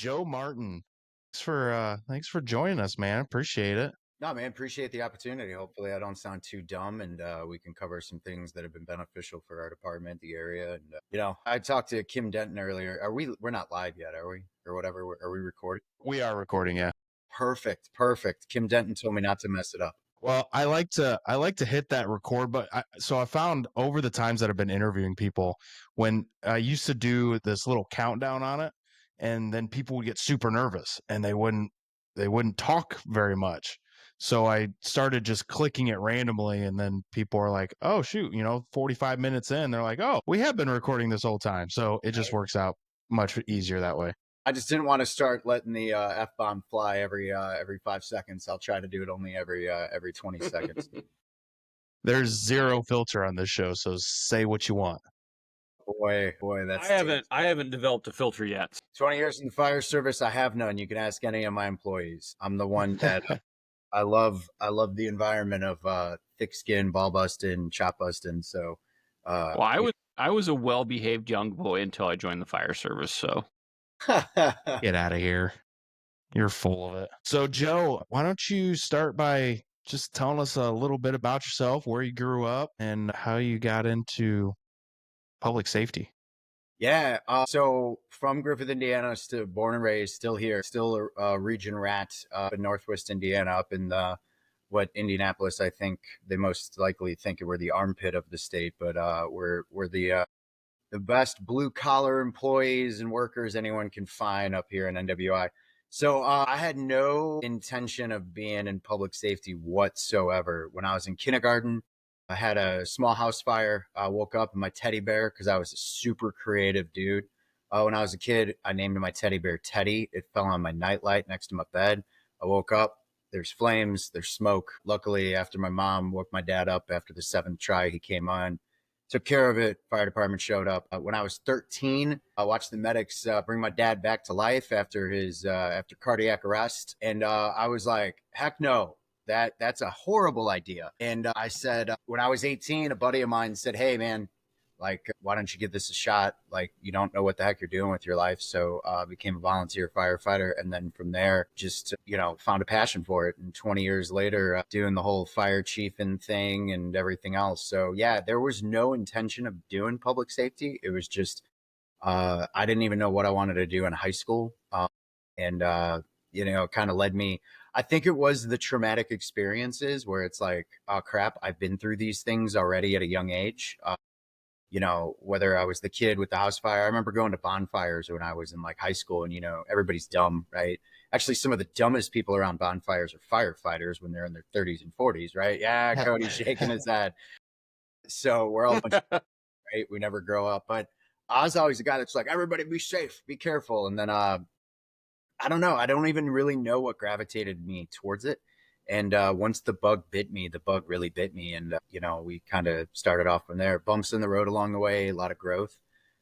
Joe Martin. Thanks for joining us, man. Appreciate it. No, man, appreciate the opportunity. Hopefully, I don't sound too dumb, and we can cover some things that have been beneficial for our department, the area, and I talked to Kim Denton earlier. We're not live yet, are we? Or whatever. Are we recording? We are recording, yeah. Perfect. Kim Denton told me not to mess it up. Well, I like to hit that record, but so I found over the times that I've been interviewing people, when I used to do this little countdown on it, and then people would get super nervous and they wouldn't talk very much. So I started just clicking it randomly, and then people are like, "Oh shoot, 45 minutes in, they're like, "Oh, we have been recording this whole time." So it just works out much easier that way. I just didn't want to start letting the f bomb fly every 5 seconds. I'll try to do it only every 20 seconds. There's zero filter on this show, so say what you want. Boy, I that's haven't developed a filter yet. 20 years in the fire service. I have none. You can ask any of my employees. I'm the one that I love the environment of thick skin, ball busting, chop busting. So Well, I was a well-behaved young boy until I joined the fire service. So Get out of here. You're full of it. So, Joe, why don't you start by just telling us a little bit about yourself, where you grew up, and how you got into public safety? Yeah. So from Griffith, Indiana, still born and raised, still here, still a region rat in Northwest Indiana, up in what Indianapolis, I think they most likely think we're the armpit of the state, but we're the best blue collar employees and workers anyone can find up here in NWI. So I had no intention of being in public safety whatsoever. When I was in kindergarten, I had a small house fire. I woke up in my teddy bear because I was a super creative dude. When I was a kid, I named my teddy bear Teddy. It fell on my nightlight next to my bed. I woke up. There's flames. There's smoke. Luckily, after my mom woke my dad up after the seventh try, he came on, took care of it. Fire department showed up. When I was 13, I watched the medics bring my dad back to life after his after cardiac arrest, and I was like, heck no. That's a horrible idea. And I said, when I was 18, a buddy of mine said, hey, man, like, why don't you give this a shot? Like, you don't know what the heck you're doing with your life. So became a volunteer firefighter. And then from there, just, found a passion for it. And 20 years later, doing the whole fire chiefing thing and everything else. So yeah, there was no intention of doing public safety. It was just, I didn't even know what I wanted to do in high school. And, kind of led me. I think it was the traumatic experiences where it's like, oh crap, I've been through these things already at a young age. Whether I was the kid with the house fire. I remember going to bonfires when I was in like high school, and everybody's dumb, right? Actually, some of the dumbest people around bonfires are firefighters when they're in their 30s and 40s, right? Yeah, Cody's shaking his head. So we're all a bunch of, right? We never grow up. But I was always the guy that's like, everybody be safe, be careful. And then I don't know. I don't even really know what gravitated me towards it. And once the bug bit me, the bug really bit me. And, we kind of started off from there. Bumps in the road along the way, a lot of growth.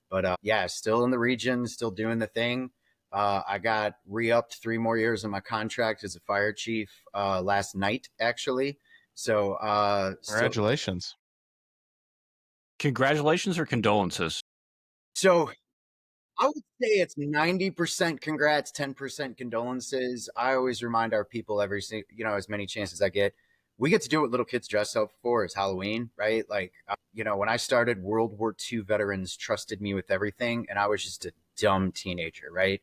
But yeah, still in the region, still doing the thing. I got re-upped 3 more years on my contract as a fire chief last night, actually. So Congratulations. congratulations or condolences? So I would say it's 90% congrats, 10% condolences. I always remind our people as many chances I get. We get to do what little kids dress up for is Halloween, right? Like, when I started, World War II veterans trusted me with everything, and I was just a dumb teenager, right?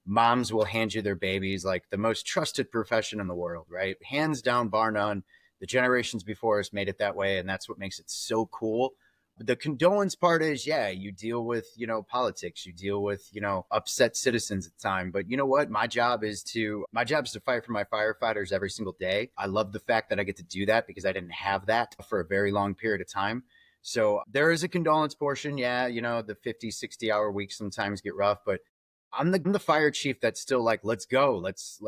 Moms will hand you their babies like the most trusted profession in the world, right? Hands down, bar none. The generations before us made it that way, and that's what makes it so cool. The condolence part is, yeah, you deal with, politics, you deal with, upset citizens at the time. But you know what? My job is to fight for my firefighters every single day. I love the fact that I get to do that because I didn't have that for a very long period of time. So there is a condolence portion. Yeah, the 50, 60 hour weeks sometimes get rough, but I'm the fire chief that's still like, let's go. Let's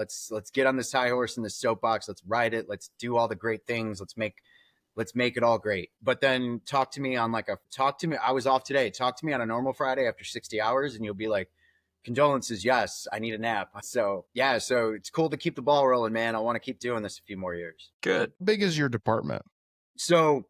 get on this high horse in the soapbox. Let's ride it. Let's do all the great things. Let's make it all great. But then talk to me. I was off today. Talk to me on a normal Friday after 60 hours and you'll be like, condolences. Yes, I need a nap. So yeah, so it's cool to keep the ball rolling, man. I want to keep doing this a few more years. Good. How big is your department? So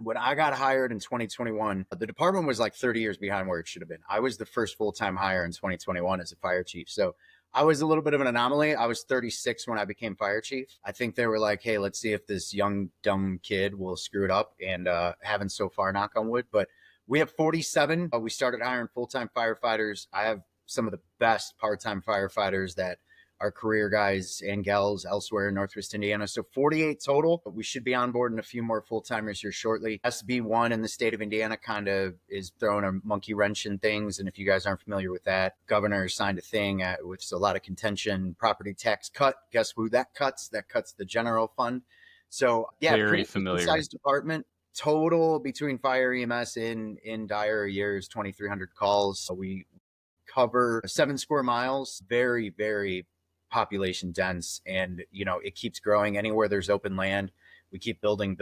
When I got hired in 2021, the department was like 30 years behind where it should have been. I was the first full-time hire in 2021 as a fire chief. So I was a little bit of an anomaly. I was 36 when I became fire chief. I think they were like, hey, let's see if this young, dumb kid will screw it up. And haven't so far, knock on wood. But we have 47. We started hiring full-time firefighters. I have some of the best part-time firefighters that our career guys and gals elsewhere in Northwest Indiana. So 48 total. But we should be on board and a few more full timers here shortly. SB1 in the state of Indiana kind of is throwing a monkey wrench in things. And if you guys aren't familiar with that, governor signed a thing with a lot of contention, property tax cut. Guess who that cuts? That cuts the general fund. So yeah, Very pretty familiar. sized department. Total between fire EMS in dire years, 2,300 calls. So we cover 7 square miles. Very, very population dense, and it keeps growing. Anywhere there's open land, we keep building.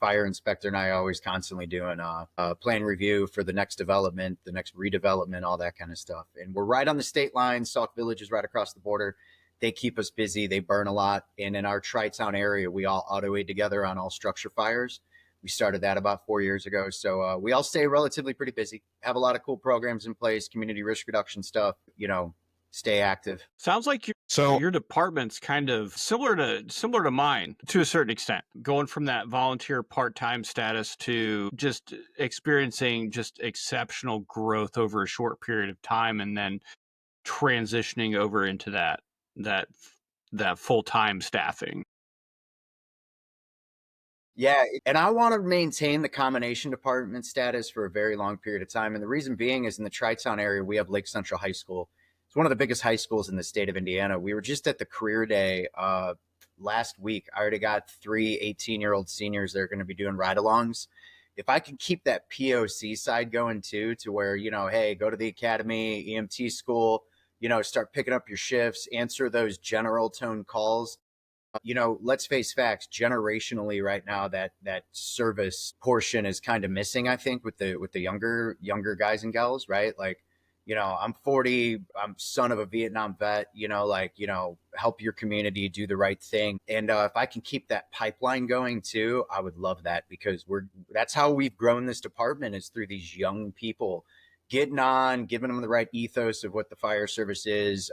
Fire inspector and I are always constantly doing a plan review for the next development, the next redevelopment, all that kind of stuff. And we're right on the state line. Sauk Village is right across the border. They keep us busy. They burn a lot. And in our Tri-Town area, we all auto-aid together on all structure fires. We started that about 4 years ago. So we all stay relatively pretty busy, have a lot of cool programs in place, community risk reduction stuff, stay active. Sounds like your department's kind of similar to mine to a certain extent, going from that volunteer part-time status to just experiencing just exceptional growth over a short period of time, and then transitioning over into that full-time staffing. Yeah, and I want to maintain the combination department status for a very long period of time. And the reason being is in the Tri-Town area, we have Lake Central High School. It's one of the biggest high schools in the state of Indiana. We were just at the career day last week. I already got 3 18-year-old seniors that are going to be doing ride-alongs. If I can keep that POC side going too, to where, hey, go to the academy, EMT school, start picking up your shifts, answer those general tone calls. Let's face facts. Generationally, right now, that service portion is kind of missing. I think with the younger guys and gals, right? Like, I'm 40. I'm son of a Vietnam vet. Help your community, do the right thing, and if I can keep that pipeline going too, I would love that, because that's how we've grown this department, is through these young people getting on, giving them the right ethos of what the fire service is.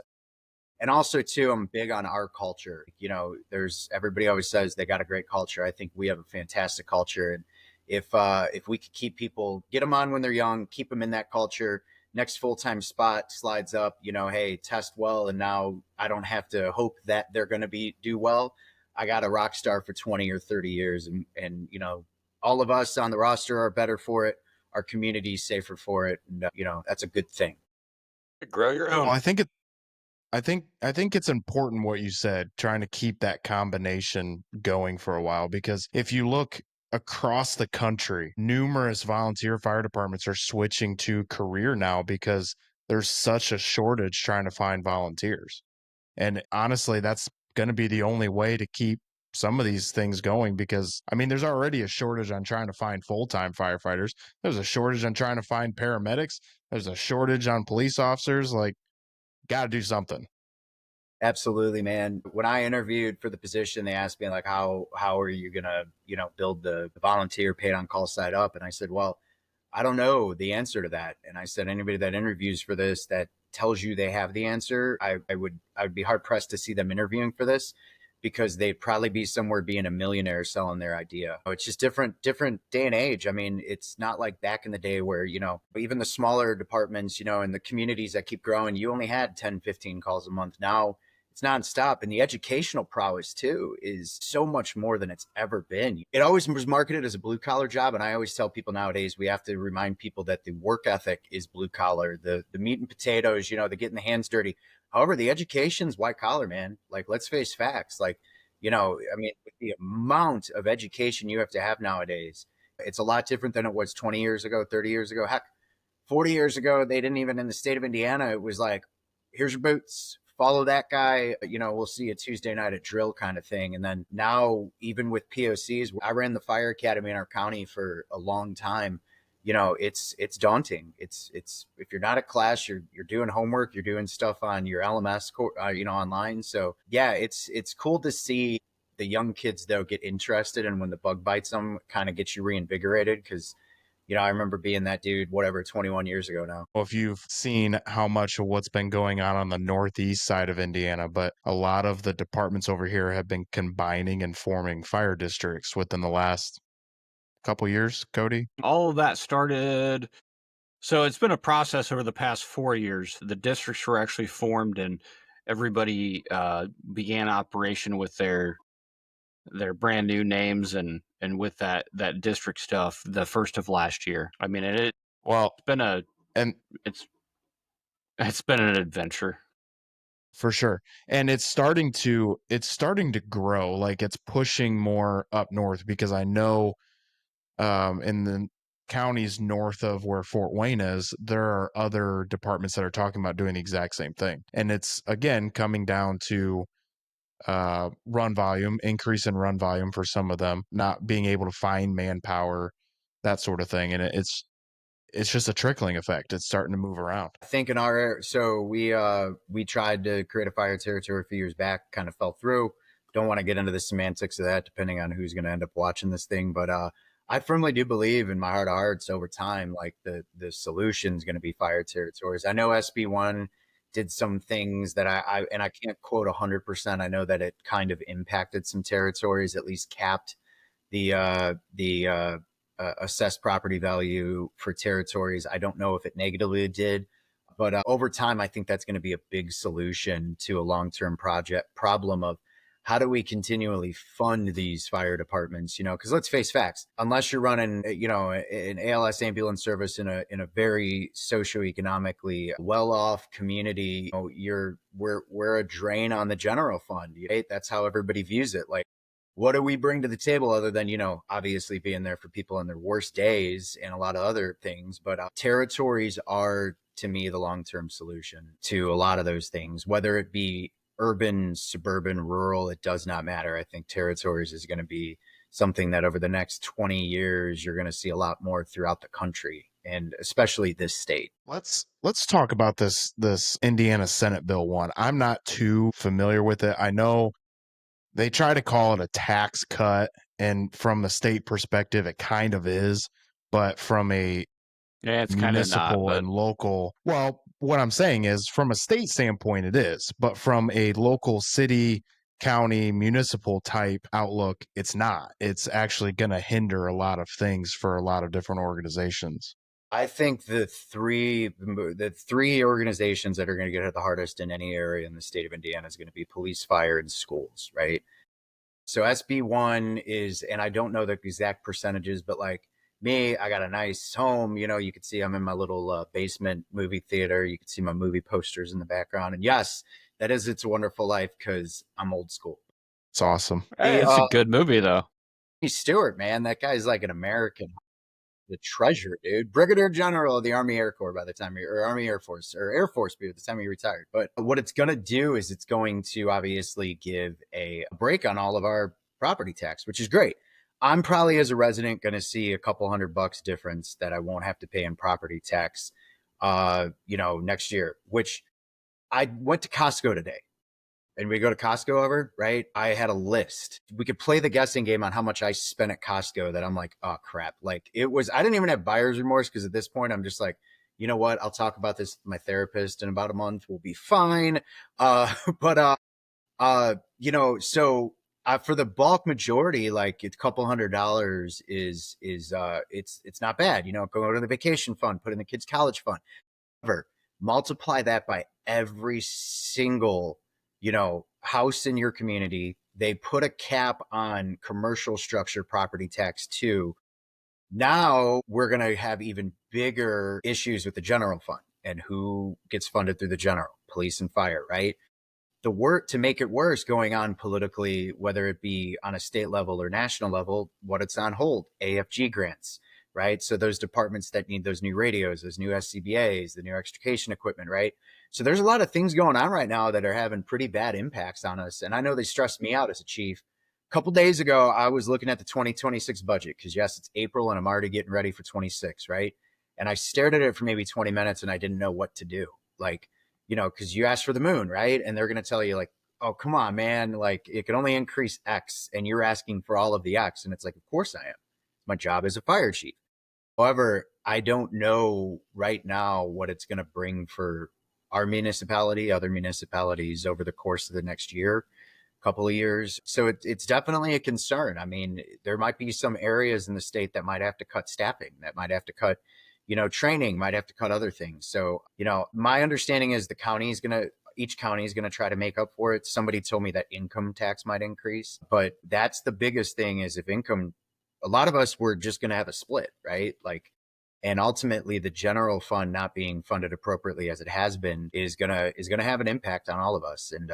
And also too, I'm big on our culture. There's everybody always says they got a great culture. I think we have a fantastic culture. And if we could keep people, get them on when they're young, keep them in that culture, next full-time spot slides up, hey, test well. And now I don't have to hope that they're going to do well. I got a rock star for 20 or 30 years. And all of us on the roster are better for it. Our community's safer for it. And, that's a good thing. Grow your own. Well, I think it's important what you said, trying to keep that combination going for a while, because if you look across the country, numerous volunteer fire departments are switching to career now because there's such a shortage trying to find volunteers. And honestly, that's going to be the only way to keep some of these things going, because there's already a shortage on trying to find full-time firefighters. There's a shortage on trying to find paramedics. There's a shortage on police officers. Like, got to do something. Absolutely, man. When I interviewed for the position, they asked me like, how are you gonna, build the volunteer paid on call side up? And I said, well, I don't know the answer to that. And I said, anybody that interviews for this that tells you they have the answer, I would be hard pressed to see them interviewing for this, because they'd probably be somewhere being a millionaire selling their idea. It's just different day and age. It's not like back in the day where, even the smaller departments, in the communities that keep growing, you only had 10, 15 calls a month. Now it's nonstop. And the educational prowess too is so much more than it's ever been. It always was marketed as a blue collar job. And I always tell people nowadays, we have to remind people that the work ethic is blue collar, the meat and potatoes, the getting the hands dirty. However, the education's white collar, man. Like, let's face facts. Like, with the amount of education you have to have nowadays, it's a lot different than it was 20 years ago, 30 years ago. Heck, 40 years ago, they didn't even, in the state of Indiana, it was like, here's your boots, follow that guy, we'll see you Tuesday night at drill kind of thing. And then now, even with POCs, I ran the fire academy in our county for a long time. It's daunting. It's if you're not at class, you're doing homework, you're doing stuff on your LMS, online. So yeah, it's cool to see the young kids though get interested, and when the bug bites them, kind of gets you reinvigorated because I remember being that dude, whatever, 21 years ago now. Well, if you've seen how much of what's been going on the northeast side of Indiana, but a lot of the departments over here have been combining and forming fire districts within the last couple years, Cody. All of that started. So it's been a process over the past 4 years. The districts were actually formed, and everybody began operation with their brand new names and with that district stuff the first of last year. I mean, it's Well, been a and it's it's been an adventure. for sure. And it's starting to grow, like it's pushing more up north because I know in the counties north of where Fort Wayne is, there are other departments that are talking about doing the exact same thing. And it's again coming down to run volume, increase in run volume for some of them, not being able to find manpower, that sort of thing. And it's just a trickling effect. It's starting to move around. I think in our so we tried to create a fire territory a few years back, kind of fell through. Don't want to get into the semantics of that, depending on who's going to end up watching this thing, but I firmly do believe in my heart of hearts over time, like the solution is going to be fire territories. I know SB1 did some things that I can't quote 100%. I know that it kind of impacted some territories, at least capped the assessed property value for territories. I don't know if it negatively did, but over time, I think that's going to be a big solution to a long-term project problem of how do we continually fund these fire departments? Because let's face facts, unless you're running, an ALS ambulance service in a very socioeconomically well-off community, we're a drain on the general fund. Right? That's how everybody views it. Like, what do we bring to the table other than, obviously being there for people in their worst days and a lot of other things? But territories are, to me, the long-term solution to a lot of those things, whether it be urban, suburban, rural, it does not matter. I think territories is going to be something that over the next 20 years, you're going to see a lot more throughout the country and especially this state. Let's talk about this Indiana Senate Bill 1. I'm not too familiar with it. I know they try to call it a tax cut, and from the state perspective, it kind of is, but from a Yeah, it's kind of not, municipal but and local, well, what I'm saying is from a state standpoint, it is, but from a local city, county, municipal type outlook, it's not. It's actually going to hinder a lot of things for a lot of different organizations. I think the three organizations that are going to get hit the hardest in any area in the state of Indiana is going to be police, fire, and schools, right? So SB1 is, and I don't know the exact percentages, but like me, I got a nice home. You could see I'm in my little basement movie theater. You can see my movie posters in the background. And yes, that is It's a Wonderful Life because I'm old school. It's awesome. Hey, it's a good movie though. Stewart, man, that guy's like an American, the treasure, dude. Brigadier General of the Army Air Corps by the time or Army Air Force or Air Force by the time he retired. But what it's going to do is it's going to obviously give a break on all of our property tax, which is great. I'm probably as a resident going to see a couple $100 difference that I won't have to pay in property tax, next year, which I went to Costco today and we go to Costco over, right? I had a list. We could play the guessing game on how much I spent at Costco that I'm like, oh crap. Like I didn't even have buyer's remorse because at this point I'm just like, you know what? I'll talk about this with my therapist in about a month. We'll be fine. But for the bulk majority, like it's a couple $100 is it's not bad. Go to the vacation fund, put in the kids' college fund. However, multiply that by every single house in your community. They put a cap on commercial structure property tax too. Now we're going to have even bigger issues with the general fund and who gets funded through the general, police and fire, right? The work to make it worse going on politically, whether it be on a state level or national level, what it's on hold, AFG grants, right? So those departments that need those new radios, those new SCBAs, the new extrication equipment, right? So there's a lot of things going on right now that are having pretty bad impacts on us. And I know they stressed me out as a chief. A couple days ago, I was looking at the 2026 budget because yes, it's April and I'm already getting ready for 26, right? And I stared at it for maybe 20 minutes and I didn't know what to do. Like, because you asked for the moon, right? And they're going to tell you like, oh, come on, man. Like, it can only increase X, and you're asking for all of the X. And it's like, of course I am. My job as a fire chief. However, I don't know right now what it's going to bring for our municipality, other municipalities over the course of the next year, couple of years. So it's definitely a concern. I mean, there might be some areas in the state that might have to cut staffing, that might have to cut, training, might have to cut other things. So, my understanding is each county is going to try to make up for it. Somebody told me that income tax might increase, but that's the biggest thing is if income, a lot of us were just going to have a split, right? Like, and ultimately the general fund not being funded appropriately as it has been is gonna have an impact on all of us. And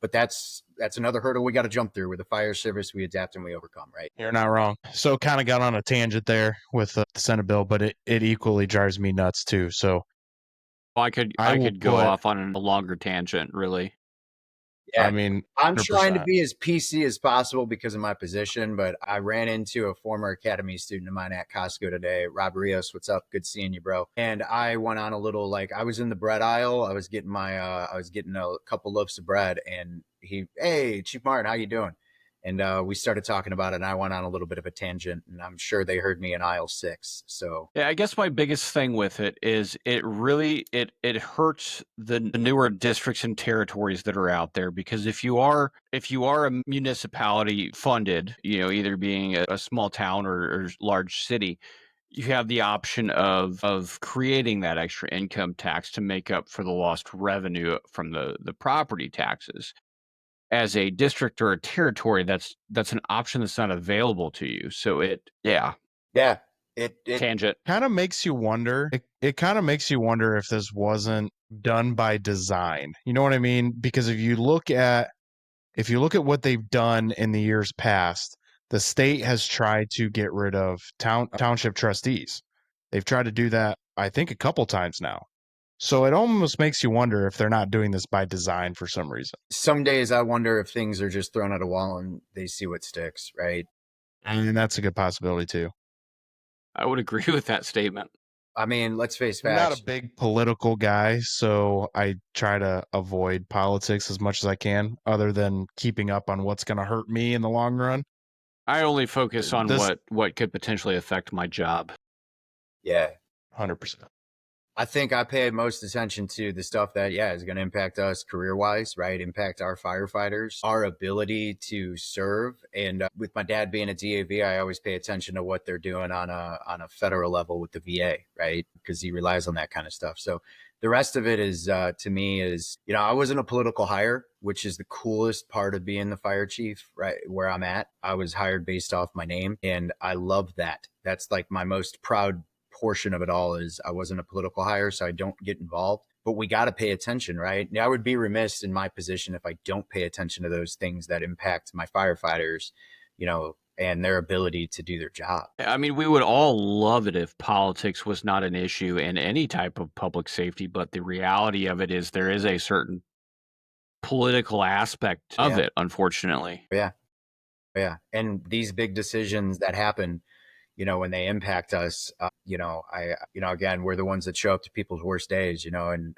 but that's another hurdle we got to jump through. With the fire service, we adapt and we overcome, right? You're not wrong. So kind of got on a tangent there with the Senate bill, but it equally drives me nuts too. So I could I I will could go put, off on a longer tangent, really. I Yeah. mean, I'm trying to 100%. be as PC as possible because of my position, but I ran into a former academy student of mine at Costco today. Rob Rios, what's up? Good seeing you, bro. And I went on a little, like, I was in the bread aisle. I was getting a couple loaves of bread, and hey, Chief Martin, how you doing? And we started talking about it, and I went on a little bit of a tangent, and I'm sure they heard me in aisle 6. So Yeah, I guess my biggest thing with it is it really it hurts the newer districts and territories that are out there, because if you are a municipality funded, either being a small town or large city, you have the option of creating that extra income tax to make up for the lost revenue from the property taxes. As a district or a territory, that's an option that's not available to you. So yeah, yeah, it tangent. Kind of makes you wonder. It kind of makes you wonder if this wasn't done by design. You know what I mean? Because if you look at what they've done in the years past, the state has tried to get rid of township trustees. They've tried to do that, I think, a couple times now. So it almost makes you wonder if they're not doing this by design for some reason. some days I wonder if things are just thrown at a wall and they see what sticks, right? And that's a good possibility too. I would agree with that statement. I mean, let's face I'm not a facts. big political guy, so I try to avoid politics as much as I can, other than keeping up on what's going to hurt me in the long run. I only focus on This what could potentially affect my job. Yeah. 100%. I think I pay most attention to the stuff that, yeah, is going to impact us career wise, right? Impact our firefighters, our ability to serve. And with my dad being a DAV, I always pay attention to what they're doing on a federal level with the VA, right? Because he relies on that kind of stuff. So the rest of it is, to me, is, I wasn't a political hire, which is the coolest part of being the fire chief, right? Where I'm at, I was hired based off my name, and I love that. That's like my most proud portion of it all. Is I wasn't a political hire, so I don't get involved. But we got to pay attention, right? Now, I would be remiss in my position if I don't pay attention to those things that impact my firefighters, and their ability to do their job. I mean, we would all love it if politics was not an issue in any type of public safety, but the reality of it is there is a certain political aspect of Yeah, it, unfortunately. yeah, yeah. And these big decisions that happen, when they impact us, again, we're the ones that show up to people's worst days, and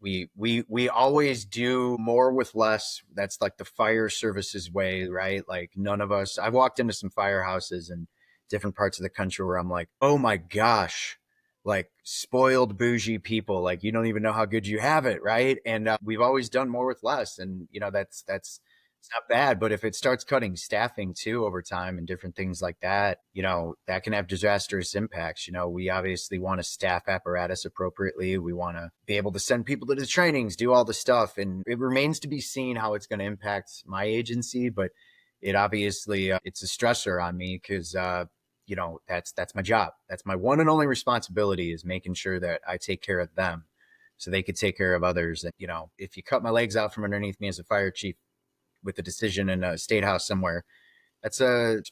we always do more with less. That's like the fire services way, right? Like, none of us, I've walked into some firehouses in different parts of the country where I'm like, oh my gosh, like, spoiled bougie people, like, you don't even know how good you have it, right? And we've always done more with less. And that's it's not bad. But if it starts cutting staffing too over time and different things like that, that can have disastrous impacts. We obviously want to staff apparatus appropriately. We want to be able to send people to the trainings, do all the stuff. And it remains to be seen how it's going to impact my agency. But it obviously, it's a stressor on me because, that's my job. That's my one and only responsibility, is making sure that I take care of them so they could take care of others. And, if you cut my legs out from underneath me as a fire chief with a decision in a state house somewhere, it's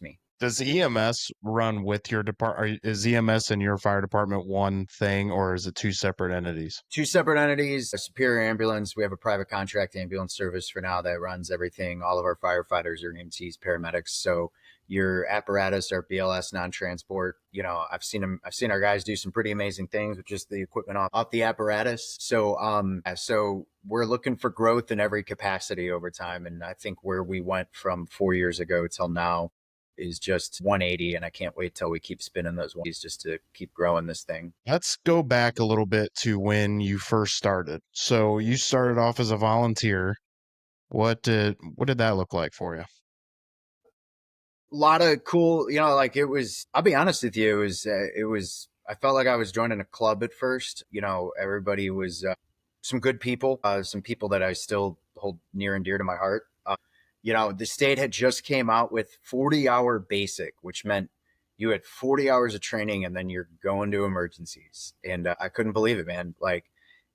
me. Does EMS run with your department? Is EMS and your fire department one thing, or is it two separate entities? Two separate entities. Superior Ambulance, we have a private contract ambulance service for now that runs everything. All of our firefighters are EMTs, paramedics. So your apparatus, our BLS non-transport, I've seen our guys do some pretty amazing things with just the equipment off the apparatus. So we're looking for growth in every capacity over time. And I think where we went from 4 years ago till now is just 180. And I can't wait till we keep spinning those ones just to keep growing this thing. Let's go back a little bit to when you first started. So you started off as a volunteer. What did that look like for you? A lot of cool, like it was, I'll be honest with you, I felt like I was joining a club at first. Everybody was some good people, some people that I still hold near and dear to my heart. The state had just came out with 40-hour basic, which meant you had 40 hours of training and then you're going to emergencies. And I couldn't believe it, man.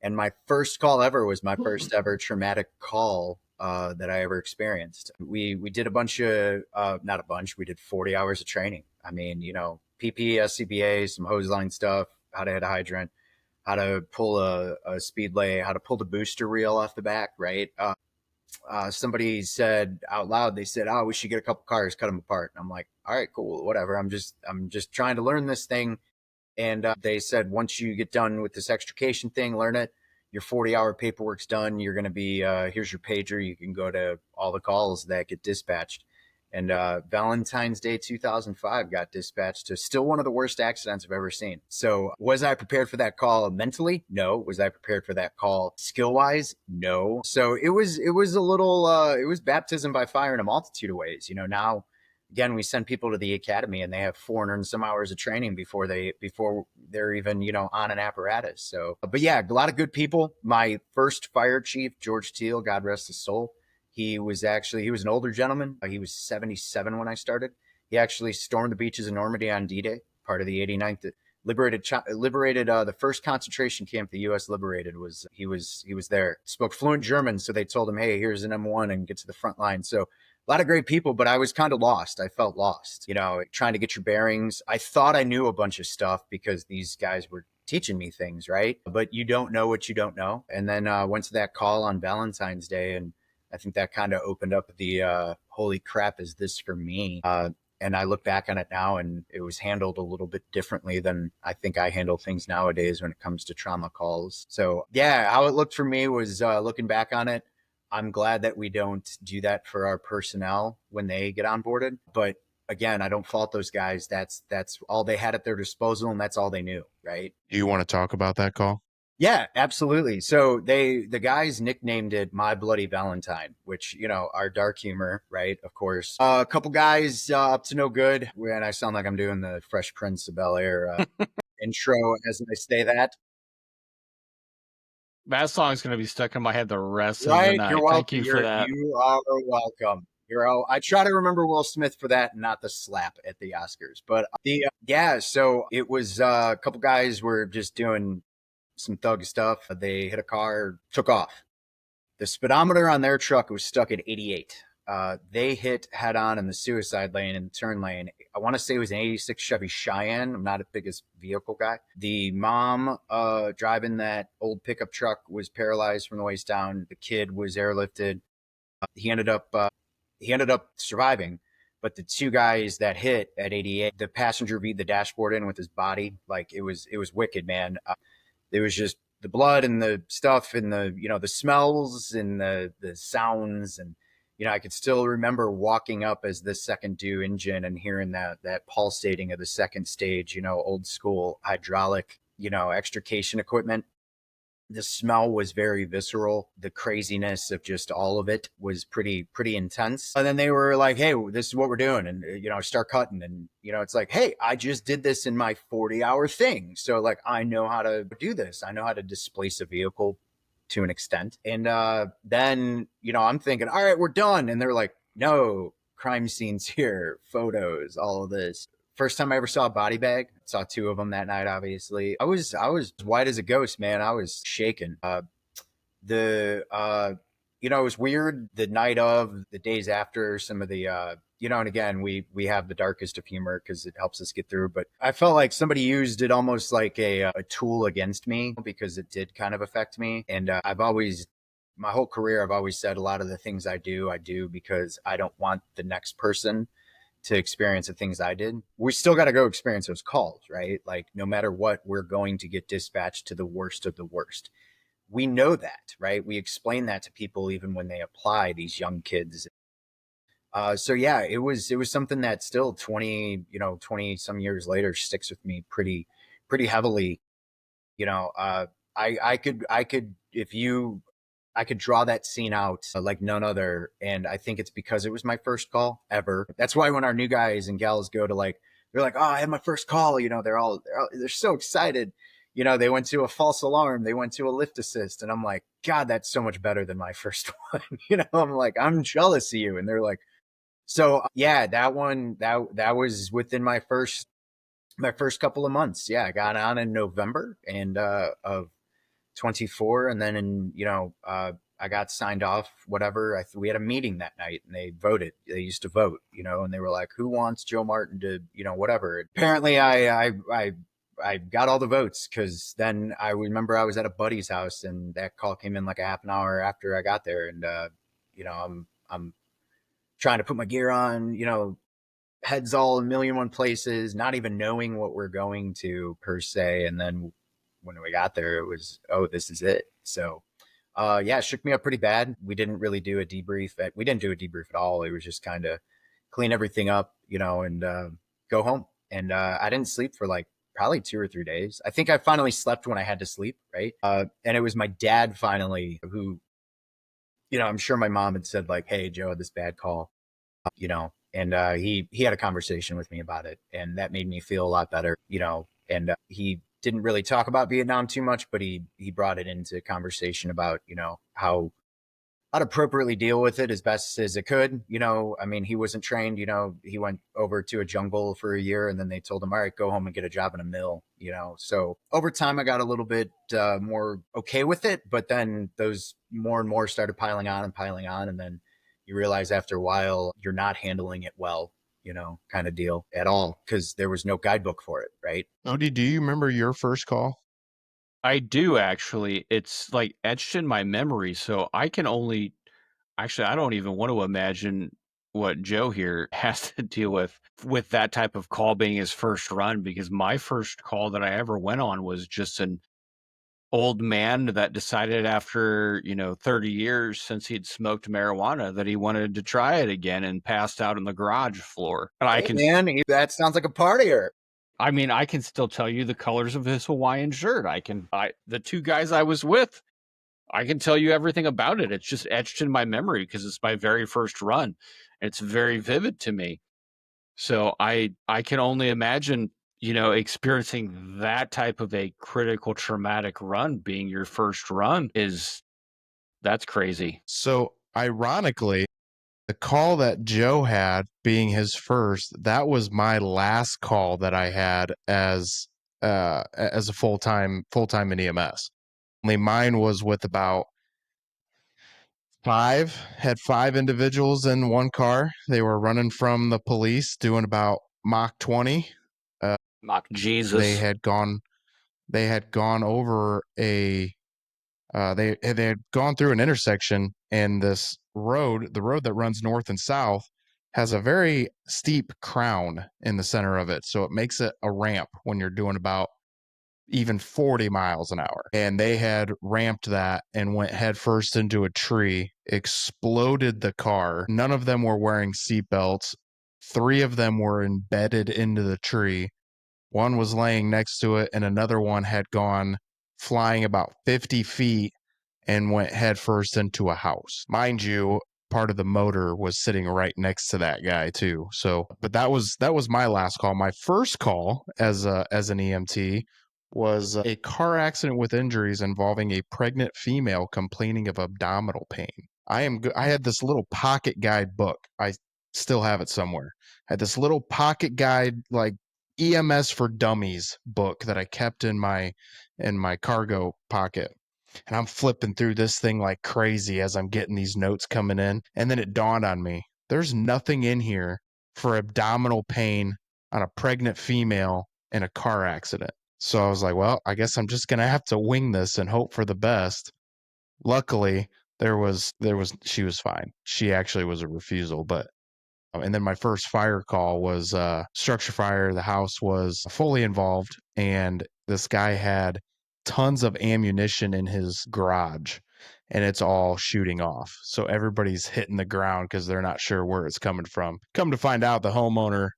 And my first call ever was my first ever traumatic call that I ever experienced. We did a bunch of, not a bunch, we did 40 hours of training. I mean, PP, SCBA, some hose line stuff, how to hit a hydrant, how to pull a speed lay, how to pull the booster reel off the back, right? Somebody said out loud, they said, "Oh, we should get a couple cars, cut them apart." And I'm like, "All right, cool, whatever. I'm just trying to learn this thing." And they said, once you get done with this extrication thing, learn it. Your 40-hour paperwork's done. You're going to be, here's your pager. You can go to all the calls that get dispatched. And Valentine's Day 2005 got dispatched to still one of the worst accidents I've ever seen. So was I prepared for that call mentally? No. Was I prepared for that call skill-wise? No. So it was a little, it was baptism by fire in a multitude of ways. Now, again, we send people to the academy and they have 400 and some hours of training before they're even, on an apparatus. So, but yeah, a lot of good people. My first fire chief, George Teal, God rest his soul. He was an older gentleman. He was 77 when I started. He actually stormed the beaches of Normandy on D-Day, part of the 89th. Liberated the first concentration camp the U.S. liberated. He was there. Spoke fluent German, so they told him, "Hey, here's an M1 and get to the front line." So a lot of great people, but I was kind of lost. I felt lost, trying to get your bearings. I thought I knew a bunch of stuff because these guys were teaching me things, right? But you don't know what you don't know. And then went to that call on Valentine's Day, and I think that kind of opened up the holy crap, is this for me? And I look back on it now, and it was handled a little bit differently than I think I handle things nowadays when it comes to trauma calls. So yeah, how it looked for me was looking back on it, I'm glad that we don't do that for our personnel when they get onboarded. But again, I don't fault those guys. That's all they had at their disposal, and that's all they knew, right? Do you want to talk about that call? Yeah, absolutely. So the guys nicknamed it "My Bloody Valentine," which, our dark humor, right? Of course. A couple guys up to no good. And I sound like I'm doing the Fresh Prince of Bel-Air intro as I say that. That song's going to be stuck in my head the rest of the Right? You're night. Thank welcome. you for that. You are welcome. I try to remember Will Smith for that, and not the slap at the Oscars. But yeah, so it was a couple guys were just doing some thug stuff. They hit a car, took off. The speedometer on their truck was stuck at 88. They hit head on in the suicide lane and the turn lane. I want to say it was an 86 Chevy Cheyenne. I'm not a biggest vehicle guy. The mom driving that old pickup truck was paralyzed from the waist down. The kid was airlifted. He ended up surviving. But the two guys that hit at 88, the passenger beat the dashboard in with his body. Like it was wicked, man. It was just the blood and the stuff and the smells and the sounds. And I could still remember walking up as the second due engine and hearing that pulsating of the second stage, old school hydraulic, extrication equipment. The smell was very visceral. The craziness of just all of it was pretty intense. And then they were like, "Hey, this is what we're doing," and start cutting. And it's like, "Hey, I just did this in my 40-hour thing, so like I know how to do this. I know how to displace a vehicle to an extent." And then I'm thinking, "All right, we're done." And they're like, "No, crime scenes here, photos, all of this." First time I ever saw a body bag. Saw two of them that night, obviously. I was white as a ghost, man. I was shaking. It was weird the night of, the days after, some of the and again, we have the darkest of humor because it helps us get through. But I felt like somebody used it almost like a tool against me, because it did kind of affect me. And my whole career, I've always said a lot of the things I do because I don't want the next person to experience the things I did. We still got to go experience those calls, right? Like no matter what, we're going to get dispatched to the worst of the worst. we know that, right? We explain that to people even when they apply, these young kids. So yeah, it was something that still 20 some years later sticks with me pretty heavily. You know, I could if you I could draw that scene out like none other. And I think it's because it was my first call ever. That's why when our new guys and gals go to like, they're like, oh, I had my first call. They're so excited. They went to a false alarm. They went to a lift assist. And I'm like, God, that's so much better than my first one. I'm like, I'm jealous of you. And they're like, so yeah, that one, that was within my first couple of months. Yeah. I got on in November of 24, and then I got signed off, whatever. We had a meeting that night and they used to vote, and they were like, who wants Joe Martin to, whatever. Apparently I got all the votes, because then I remember I was at a buddy's house and that call came in like a half an hour after I got there. And I'm trying to put my gear on, heads all a million one places, not even knowing what we're going to per se. And then when we got there, it was, oh, this is it. So, yeah, it shook me up pretty bad. We didn't really do a debrief. We didn't do a debrief at all. It was just kind of clean everything up, and go home. And I didn't sleep for like probably 2 or 3 days. I think I finally slept when I had to sleep, right? And it was my dad finally who, I'm sure my mom had said like, hey, Joe had this bad call, and he had a conversation with me about it, and that made me feel a lot better. And he didn't really talk about Vietnam too much, but he brought it into conversation about how to appropriately deal with it as best as it could. I mean, he wasn't trained. He went over to a jungle for a year, and then they told him, all right, go home and get a job in a mill. So over time I got a little bit more okay with it, but then those more and more started piling on and piling on, and then you realize after a while you're not handling it well, kind of deal at all, because there was no guidebook for it, right? Odie, do you remember your first call? I do actually. It's like etched in my memory, so I don't even want to imagine what Joe here has to deal with that type of call being his first run, because my first call that I ever went on was just an old man that decided after, 30 years since he'd smoked marijuana that he wanted to try it again and passed out on the garage floor. And Hey man, that sounds like a partier. I mean, I can still tell you the colors of his Hawaiian shirt. The two guys I was with, I can tell you everything about it. It's just etched in my memory because it's my very first run. It's very vivid to me. So I can only imagine, experiencing that type of a critical traumatic run being your first run that's crazy. So, ironically, the call that Joe had being his first, that was my last call that I had as a full-time in EMS. Only mine was with about had five individuals in one car. They were running from the police doing about Mach 20. Mock They Jesus. had gone over they had gone through an intersection, and the road that runs north and south, has a very steep crown in the center of it, so it makes it a ramp when you're doing about even 40 miles an hour. And they had ramped that and went headfirst into a tree, exploded the car. None of them were wearing seatbelts. Three of them were embedded into the tree. One was laying next to it, and another one had gone flying about 50 feet and went headfirst into a house. Mind you, part of the motor was sitting right next to that guy too. So, but that was my last call. My first call as an EMT was a car accident with injuries involving a pregnant female complaining of abdominal pain. I had this little pocket guide book. I still have it somewhere. I had this little pocket guide, like EMS for Dummies book, that I kept in my cargo pocket. And I'm flipping through this thing like crazy as I'm getting these notes coming in. And then it dawned on me, there's nothing in here for abdominal pain on a pregnant female in a car accident. So I was like, well, I guess I'm just going to have to wing this and hope for the best. Luckily, she was fine. She actually was a refusal, but and then my first fire call was structure fire. The house was fully involved, and this guy had tons of ammunition in his garage, and it's all shooting off. So everybody's hitting the ground because they're not sure where it's coming from. Come to find out, the homeowner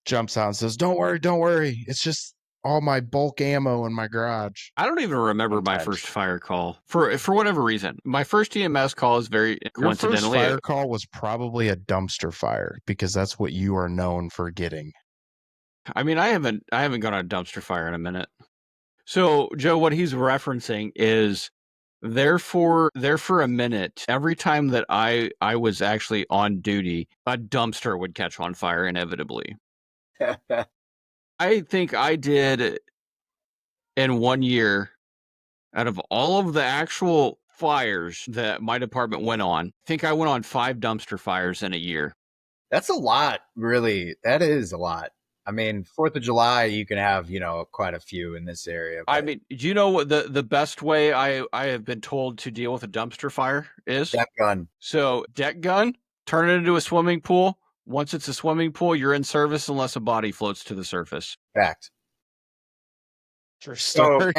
jumps out and says, "Don't worry, don't worry. It's just all my bulk ammo in my garage." I don't even remember my Sometimes. first fire call for whatever reason. My first EMS call is very Your first coincidentally. fire call was probably a dumpster fire because that's what you are known for getting. I mean, I haven't gone on a dumpster fire in a minute. So, Joe, what he's referencing is there for a minute, every time that I was actually on duty, a dumpster would catch on fire inevitably. I think I did in 1 year, out of all of the actual fires that my department went on, I think I went on 5 dumpster fires in a year. That's a lot, really. That is a lot. I mean, 4th of July, you can have, quite a few in this area. I But mean, do you know what the best way I have been told to deal with a dumpster fire is? deck gun. So, deck gun, turn it into a swimming pool. Once it's a swimming pool, you're in service unless a body floats to the surface. Fact. True So, story.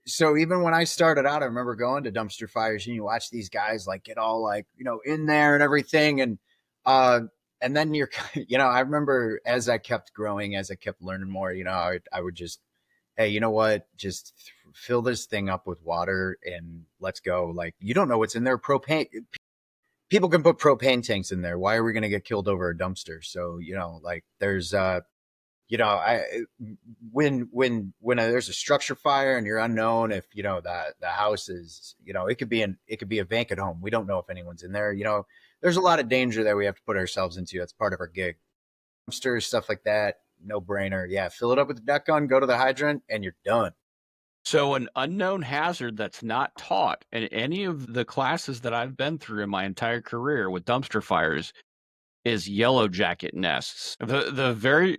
so even when I started out, I remember going to dumpster fires and you watch these guys like get all like, in there and everything. And then you're, I remember as I kept growing, as I kept learning more, I would just, hey, you know what? Just fill this thing up with water and let's go. Like, you don't know what's in there. Propane, people can put propane tanks in there. Why are we going to get killed over a dumpster? So, like there's, I when there's a structure fire and you're unknown if the house is it could be a vacant home. We don't know if anyone's in there. There's a lot of danger that we have to put ourselves into. That's part of our gig. Dumpsters, stuff like that, no brainer. Yeah, fill it up with the deck gun, go to the hydrant, and you're done. So, an unknown hazard that's not taught in any of the classes that I've been through in my entire career with dumpster fires is yellow jacket nests. The very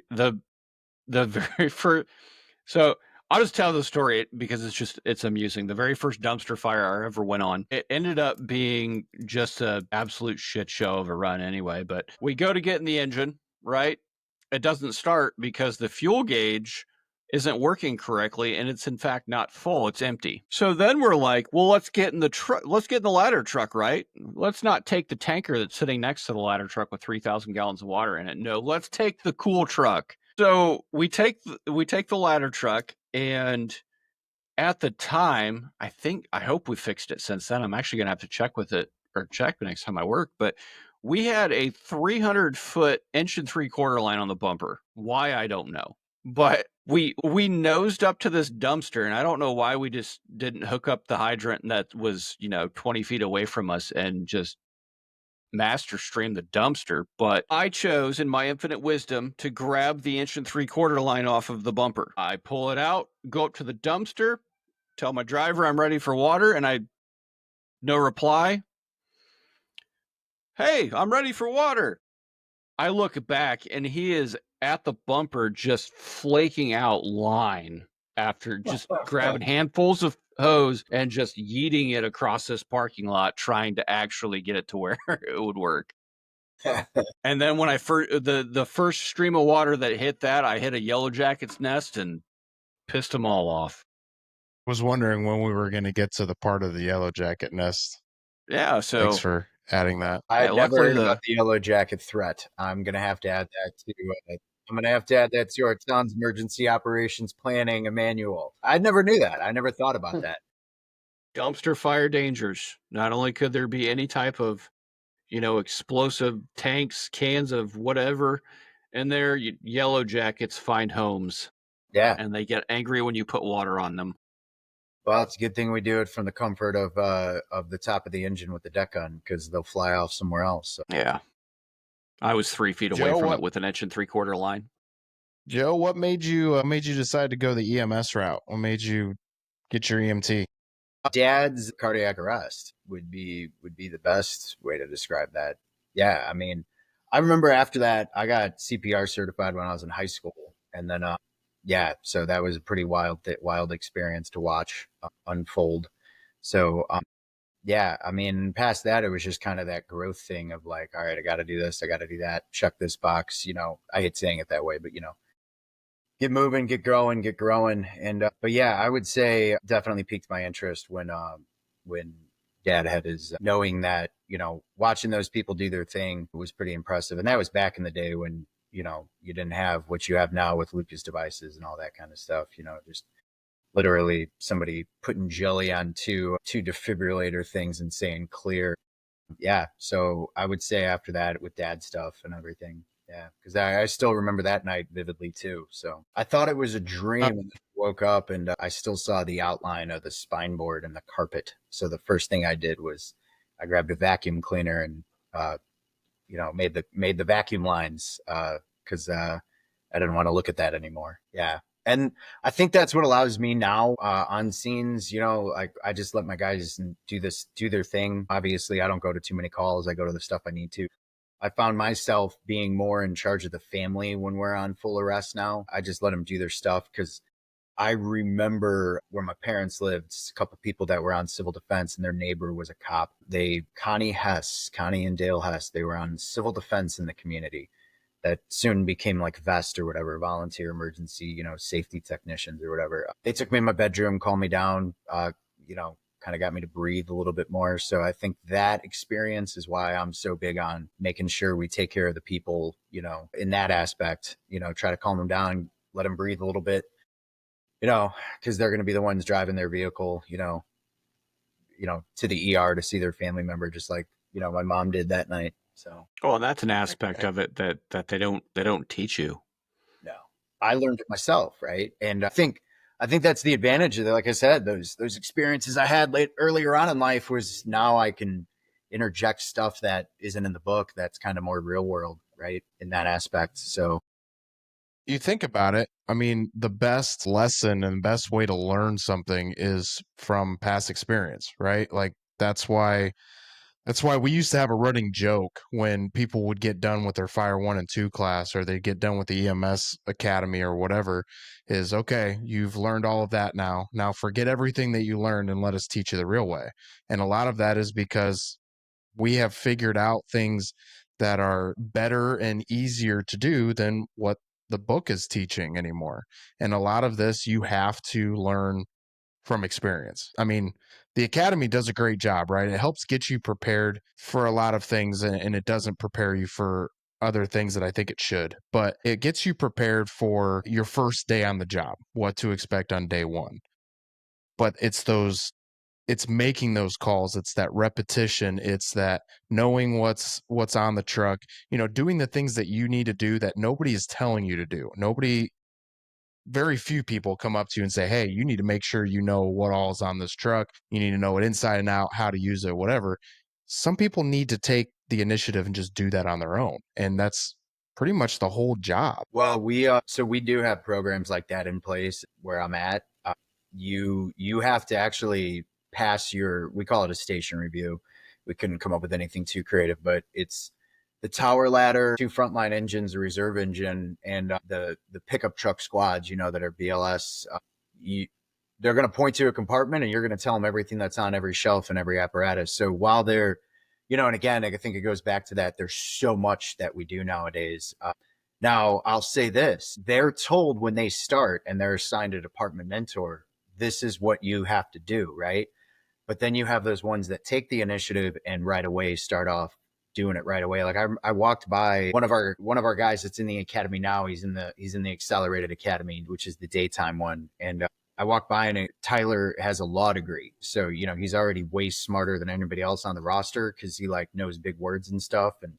first. So I'll just tell the story because it's amusing. The very first dumpster fire I ever went on, it ended up being just a absolute shit show of a run anyway. But we go to get in the engine, right? It doesn't start because the fuel gauge isn't working correctly and it's in fact not full, it's empty. So then we're like, well, let's get in the truck, let's get in the ladder truck, right? Let's not take the tanker that's sitting next to the ladder truck with 3,000 gallons of water in it. No, let's take the cool truck. So we take the ladder truck, and at the time, I hope we fixed it since then. I'm actually gonna have to check with it or check the next time I work, but we had a 300-foot 1.75 line on the bumper. Why, I don't know. But we nosed up to this dumpster, and I don't know why we just didn't hook up the hydrant that was, 20 feet away from us and just master stream the dumpster. But I chose, in my infinite wisdom, to grab the 1.75 line off of the bumper. I pull it out, go up to the dumpster, tell my driver I'm ready for water, and no reply. Hey, I'm ready for water. I look back and he is at the bumper just flaking out line after just grabbing handfuls of hose and just yeeting it across this parking lot, trying to actually get it to where it would work. And then when the first stream of water that hit that, I hit a yellow jacket's nest and pissed them all off. Was wondering when we were going to get to the part of the yellow jacket nest. Yeah, so Thanks for adding that. I had yeah, never luckily heard about the yellow jacket threat. I'm gonna have to add that to. I'm gonna have to add that to our town's emergency operations planning manual. I never knew that. I never thought about that. dumpster fire dangers. Not only could there be any type of, explosive tanks, cans of whatever in there, yellow jackets find homes Yeah. and they get angry when you put water on them. Well, it's a good thing we do it from the comfort of the top of the engine with the deck gun because they'll fly off somewhere else. So. Yeah. I was 3 feet away Joe, from what it with an 1.75 line. Joe, what made you decide to go the EMS route? What made you get your EMT? Dad's cardiac arrest would be the best way to describe that. Yeah, I mean, I remember after that I got CPR certified when I was in high school, and then yeah, so that was a pretty wild experience to watch unfold. So yeah, I mean, past that it was just kind of that growth thing of like, all right, I got to do this, I got to do that, check this box. I hate saying it that way, but get moving, get growing. And but yeah, I would say definitely piqued my interest when Dad had his knowing that watching those people do their thing was pretty impressive, and that was back in the day when you didn't have what you have now with Lucas devices and all that kind of stuff. Just literally somebody putting jelly on two defibrillator things and saying clear. Yeah. So I would say after that with Dad stuff and everything. Yeah. Because I still remember that night vividly too. So I thought it was a Uh, dream and I woke up and I still saw the outline of the spine board and the carpet. So the first thing I did was I grabbed a vacuum cleaner and, uh, made the vacuum lines because I didn't want to look at that anymore. Yeah. And I think that's what allows me now on scenes, like I just let my guys do their thing. Obviously, I don't go to too many calls. I go to the stuff I need to. I found myself being more in charge of the family when we're on full arrest now. I just let them do their stuff because I remember where my parents lived, a couple of people that were on civil defense and their neighbor was a cop. Connie and Dale Hess, they were on civil defense in the community that soon became like VEST or whatever, volunteer emergency, safety technicians or whatever. They took me in my bedroom, calmed me down, kind of got me to breathe a little bit more. So I think that experience is why I'm so big on making sure we take care of the people, in that aspect, try to calm them down, let them breathe a little bit, because they're going to be the ones driving their vehicle, to the ER to see their family member, just like, my mom did that night. So, Oh, and that's an aspect of it that they don't teach you. no, I learned it myself. Right. And I think that's the advantage of it. Like I said, those experiences I had earlier on in life was now I can interject stuff that isn't in the book. That's kind of more real world, right? In that aspect. So, you think about it, I mean, the best lesson and best way to learn something is from past experience, right? Like that's why we used to have a running joke when people would get done with their Fire 1 and 2 class or they get done with the EMS academy or whatever is okay, you've learned all of that now. Now forget everything that you learned and let us teach you the real way. And a lot of that is because we have figured out things that are better and easier to do than what the book is teaching anymore. And a lot of this you have to learn from experience. I mean, the academy does a great job, right? It helps get you prepared for a lot of things and it doesn't prepare you for other things that I think it should, but it gets you prepared for your first day on the job, what to expect on day one. But it's making those calls, it's that repetition, it's that knowing what's on the truck, doing the things that you need to do that nobody is telling you to do. Nobody Very few people come up to you and say, hey, you need to make sure you know what all is on this truck. You need to know it inside and out, how to use it, whatever. Some people need to take the initiative and just do that on their own. And that's pretty much the whole job. well, we do have programs like that in place where I'm at. You have to actually pass we call it a station review. We couldn't come up with anything too creative, but it's the tower ladder, two frontline engines, a reserve engine, and the pickup truck squads, that are BLS. They're going to point to a compartment and you're going to tell them everything that's on every shelf and every apparatus. So while they're, and again, I think it goes back to that. There's so much that we do nowadays. Now, I'll say this, they're told when they start and they're assigned a department mentor, this is what you have to do, right? But then you have those ones that take the initiative and right away start off doing it right away. Like I walked by one of our guys that's in the academy now. He's in the accelerated academy, which is the daytime one. And I walked by and Tyler has a law degree. So, he's already way smarter than anybody else on the roster because he like knows big words and stuff. And,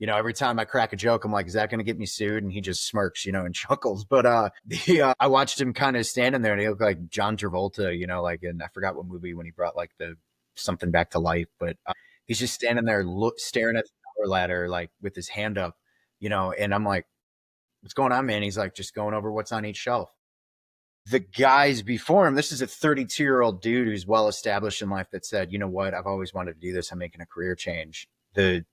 every time I crack a joke, I'm like, is that going to get me sued? And he just smirks, and chuckles. But I watched him kind of standing there and he looked like John Travolta, like in, I forgot what movie when he brought like the something back to life. But he's just standing there staring at the tower ladder, like with his hand up, and I'm like, what's going on, man? He's like, just going over what's on each shelf. The guys before him, this is a 32-year-old dude who's well established in life that said, you know what, I've always wanted to do this. I'm making a career change. The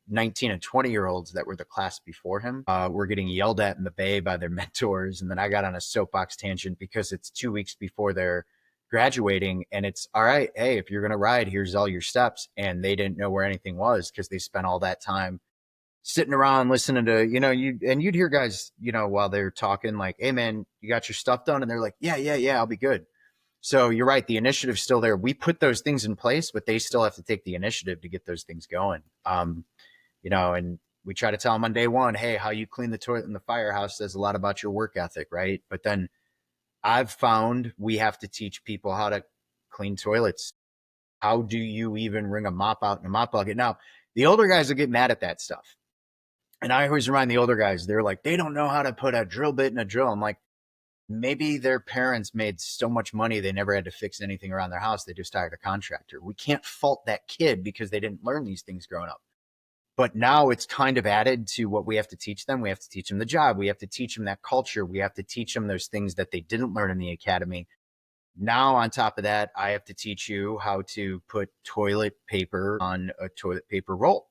19 and 20-year-olds that were the class before him were getting yelled at in the bay by their mentors. And then I got on a soapbox tangent because it's 2 weeks before they're graduating and it's all right. Hey, if you're going to ride, here's all your steps. And they didn't know where anything was because they spent all that time sitting around listening to, you'd hear guys, while they're talking like, hey man, you got your stuff done? And they're like, yeah, I'll be good. So you're right. The initiative's still there. We put those things in place, but they still have to take the initiative to get those things going. And we try to tell them on day one, hey, how you clean the toilet in the firehouse says a lot about your work ethic, right? But then I've found we have to teach people how to clean toilets. How do you even wring a mop out in a mop bucket? Now, the older guys will get mad at that stuff. And I always remind the older guys, they're like, they don't know how to put a drill bit in a drill. I'm like, maybe their parents made so much money they never had to fix anything around their house. They just hired a contractor. We can't fault that kid because they didn't learn these things growing up. But now it's kind of added to what we have to teach them. We have to teach them the job. We have to teach them that culture. We have to teach them those things that they didn't learn in the academy. Now, on top of that, I have to teach you how to put toilet paper on a toilet paper roll.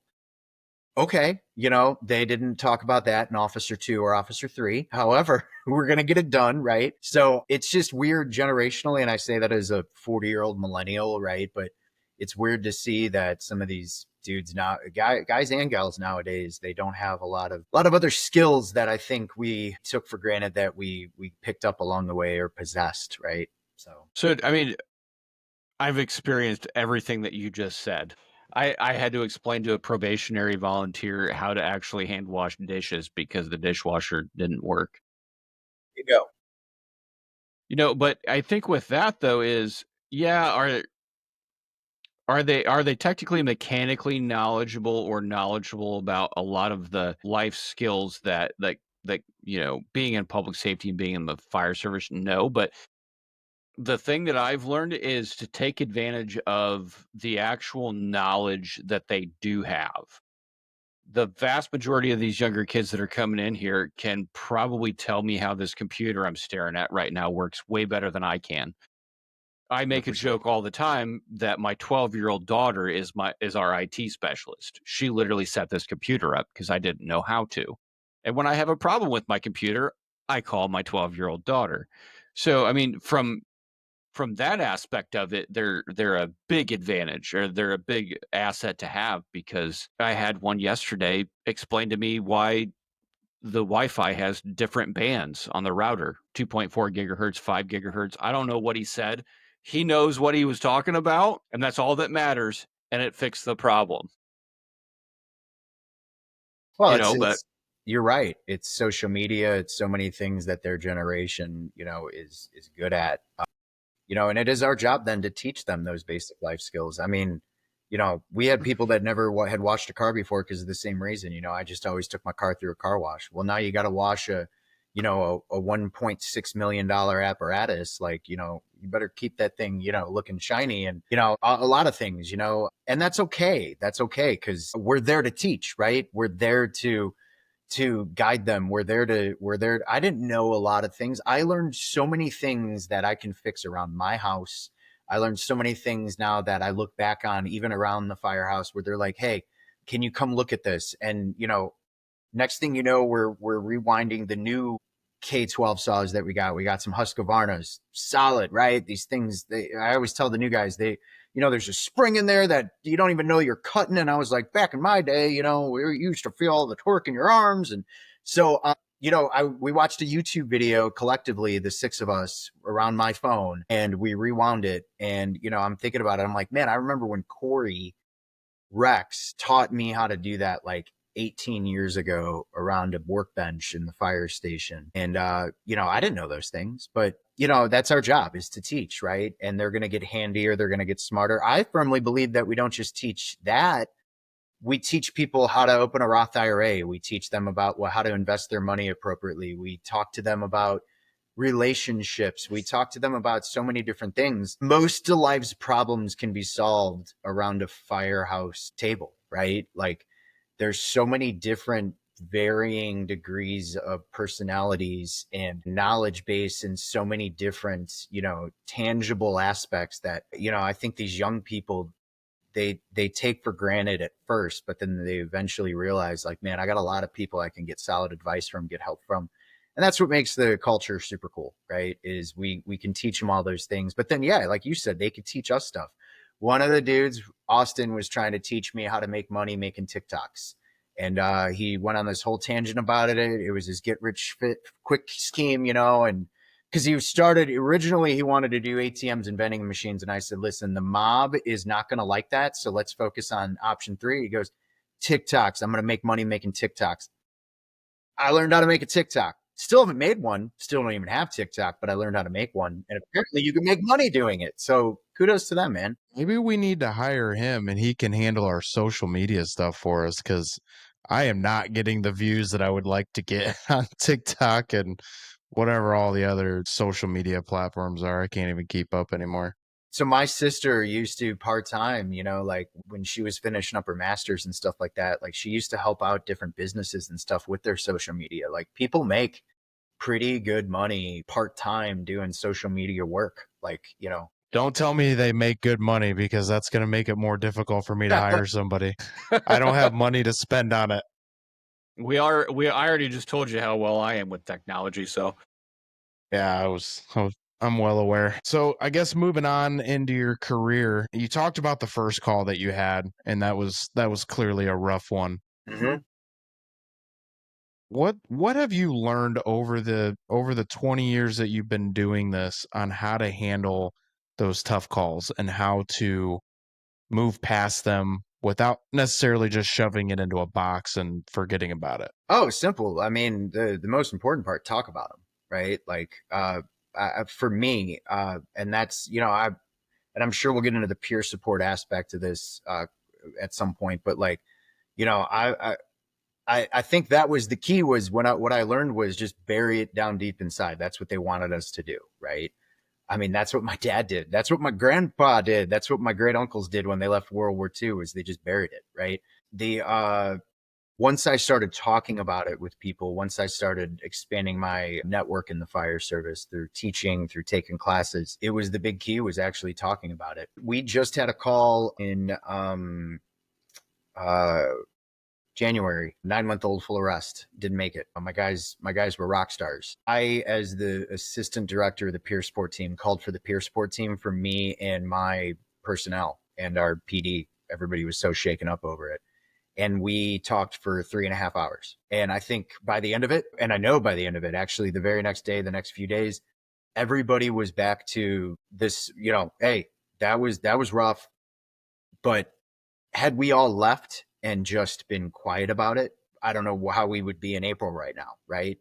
Okay, they didn't talk about that in Officer 2 or Officer 3. However, we're going to get it done, right? So it's just weird generationally, and I say that as a 40-year-old millennial, right? But it's weird to see that some of these dudes now, guys and gals nowadays, they don't have a lot of other skills that I think we took for granted that we picked up along the way or possessed, right? So I mean, I've experienced everything that you just said. I had to explain to a probationary volunteer how to actually hand wash dishes because the dishwasher didn't work. You go. But I think with that though is, yeah, are they technically mechanically knowledgeable or knowledgeable about a lot of the life skills that being in public safety and being in the fire service? No, but the thing that I've learned is to take advantage of the actual knowledge that they do have. The vast majority of these younger kids that are coming in here can probably tell me how this computer I'm staring at right now works way better than I can. I make a 100%. joke all the time that my 12-year-old daughter is our IT specialist. She literally set this computer up because I didn't know how to. And when I have a problem with my computer, I call my 12-year-old daughter. So, I mean, from that aspect of it, they're a big advantage, or they're a big asset to have, because I had one yesterday explain to me why the Wi-Fi has different bands on the router, 2.4 gigahertz, 5 gigahertz. I don't know what he said. He knows what he was talking about, and that's all that matters, and it fixed the problem. Well, But you're right. It's social media. It's so many things that their generation, is good at. And it is our job then to teach them those basic life skills. I mean, we had people that never had washed a car before because of the same reason. I just always took my car through a car wash. Well, now you got to wash a $1.6 million apparatus. Like, you better keep that thing, looking shiny, and, a lot of things, and that's okay. That's okay. Because we're there to teach, right? We're there to guide them. I didn't know a lot of things. I learned so many things that I can fix around my house. I learned so many things now that I look back on, even around the firehouse, where they're like, hey, can you come look at this? And, next thing you know, we're rewinding the new K12 saws that we got. We got some Husqvarnas, solid, right? These things, I always tell the new guys, there's a spring in there that you don't even know you're cutting. And I was like, back in my day, we used to feel all the torque in your arms. And so, we watched a YouTube video collectively, the six of us, around my phone, and we rewound it. And, I'm thinking about it. I'm like, man, I remember when Corey Rex taught me how to do that, like 18 years ago, around a workbench in the fire station. And, I didn't know those things, but, that's our job, is to teach, right? And they're going to get handier. They're going to get smarter. I firmly believe that we don't just teach that. We teach people how to open a Roth IRA. We teach them about how to invest their money appropriately. We talk to them about relationships. We talk to them about so many different things. Most of life's problems can be solved around a firehouse table, right? Like, there's so many different varying degrees of personalities and knowledge base, and so many different, tangible aspects that, I think these young people, they take for granted at first, but then they eventually realize, like, man, I got a lot of people I can get solid advice from, get help from. And that's what makes the culture super cool, right? Is we can teach them all those things. But then, yeah, like you said, they could teach us stuff. One of the dudes, Austin, was trying to teach me how to make money making TikToks. And he went on this whole tangent about it. It was his get rich fit quick scheme, and because he started originally, he wanted to do ATMs and vending machines. And I said, listen, the mob is not going to like that. So let's focus on option 3. He goes, TikToks. I'm going to make money making TikToks. I learned how to make a TikTok. Still haven't made one. Still don't even have TikTok, but I learned how to make one. And apparently you can make money doing it. So kudos to them, man. Maybe we need to hire him and he can handle our social media stuff for us because I am not getting the views that I would like to get on TikTok and whatever all the other social media platforms are. I can't even keep up anymore. So my sister used to part-time, like when she was finishing up her master's and stuff like that, like she used to help out different businesses and stuff with their social media. Like people make pretty good money part-time doing social media work. Like, Don't tell me they make good money because that's going to make it more difficult for me to hire somebody. I don't have money to spend on it. I already just told you how well I am with technology, so Yeah, I'm well aware. So I guess moving on into your career, you talked about the first call that you had, and that was clearly a rough one. mm-hmm. What have you learned over the 20 years that you've been doing this on how to handle those tough calls and how to move past them without necessarily just shoving it into a box and forgetting about it? Oh, simple. I mean, the most important part, talk about them, right? Like, for me, and that's, and I'm sure we'll get into the peer support aspect of this, at some point, but like, I think that was the key was what I learned was just bury it down deep inside. That's what they wanted us to do, right? I mean, that's what my dad did. That's what my grandpa did. That's what my great uncles did when they left World War II, was they just buried it, right? Once I started talking about it with people, once I started expanding my network in the fire service through teaching, through taking classes, it was the big key was actually talking about it. We just had a call in uh, January, 9-month-old full arrest, didn't make it. My guys were rock stars. I, as the assistant director of the peer support team, called for the peer support team for me and my personnel and our PD. Everybody was so shaken up over it. And we talked for 3.5 hours. And I think by the end of it, and I know by the end of it, actually, the very next day, the next few days, everybody was back to this, hey, that was rough. But had we all left and just been quiet about it, I don't know how we would be in April right now, right?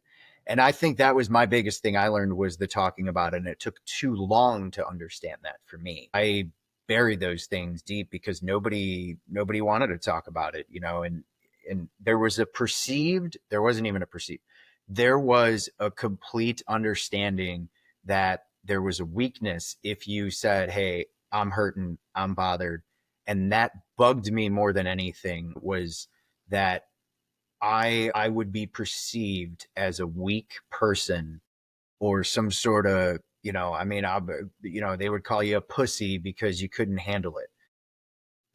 And I think that was my biggest thing I learned was the talking about it. And it took too long to understand that for me. I buried those things deep because nobody wanted to talk about it, and there was there wasn't even a perceived, there was a complete understanding that there was a weakness if you said, hey, I'm hurting, I'm bothered. And that bugged me more than anything, was that I would be perceived as a weak person or some sort of, I mean, they would call you a pussy because you couldn't handle it.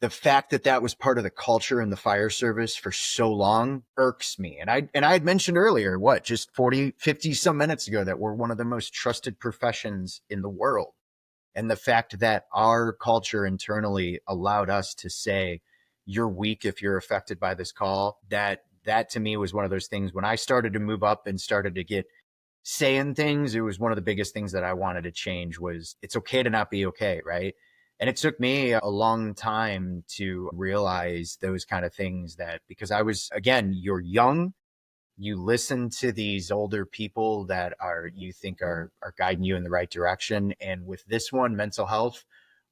The fact that that was part of the culture in the fire service for so long irks me. And I had mentioned earlier, just 40, 50 some minutes ago, that we're one of the most trusted professions in the world. And the fact that our culture internally allowed us to say, you're weak if you're affected by this call, that to me was one of those things. When I started to move up and started to get saying things, it was one of the biggest things that I wanted to change. Was it's okay to not be okay, right? And it took me a long time to realize those kind of things, that because I was, again, you're young, you listen to these older people that you think are guiding you in the right direction. And with this one, mental health,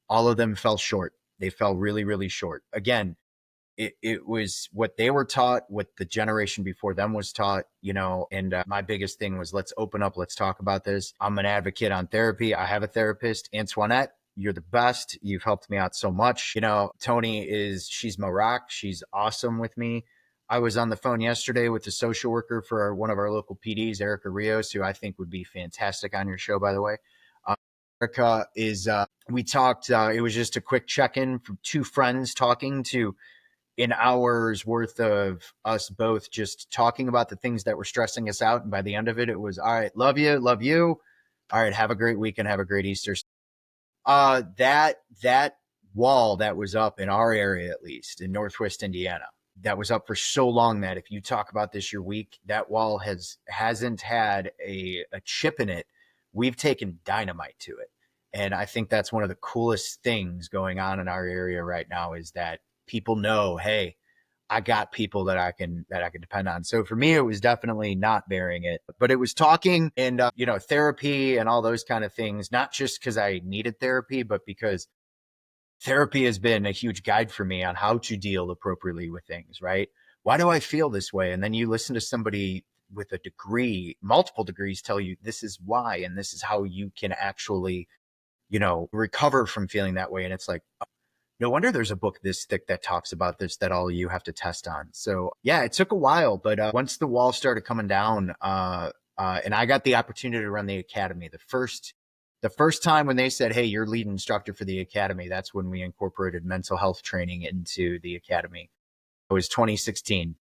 all of them fell short. They fell really, really short. Again, it was what they were taught, what the generation before them was taught, and my biggest thing was, let's open up, let's talk about this. I'm an advocate on therapy. I have a therapist, Antoinette. You're the best. You've helped me out so much. Tony she's my rock. She's awesome with me. I was on the phone yesterday with the social worker for one of our local PDs, Erica Rios, who I think would be fantastic on your show, by the way. Erica we talked, it was just a quick check-in from two friends talking to an hour's worth of us both just talking about the things that were stressing us out. And by the end of it, it was, all right, love you, love you. All right, have a great weekend, have a great Easter. That wall that was up in our area, at least in Northwest Indiana, that was up for so long that if you talk about this, you're weak. That wall hasn't had a chip in it. We've taken dynamite to it. And I think that's one of the coolest things going on in our area right now is that people know, hey, I got people that I can depend on. So for me, it was definitely not bearing it, but it was talking and therapy and all those kind of things. Not just because I needed therapy, but because therapy has been a huge guide for me on how to deal appropriately with things. Right? Why do I feel this way? And then you listen to somebody with a degree, multiple degrees, tell you this is why, and this is how you can actually recover from feeling that way. And it's like, no wonder there's a book this thick that talks about this that all you have to test on. So yeah, it took a while, but once the wall started coming down, and I got the opportunity to run the academy, the first time when they said, "Hey, you're lead instructor for the academy," that's when we incorporated mental health training into the academy. It was 2016,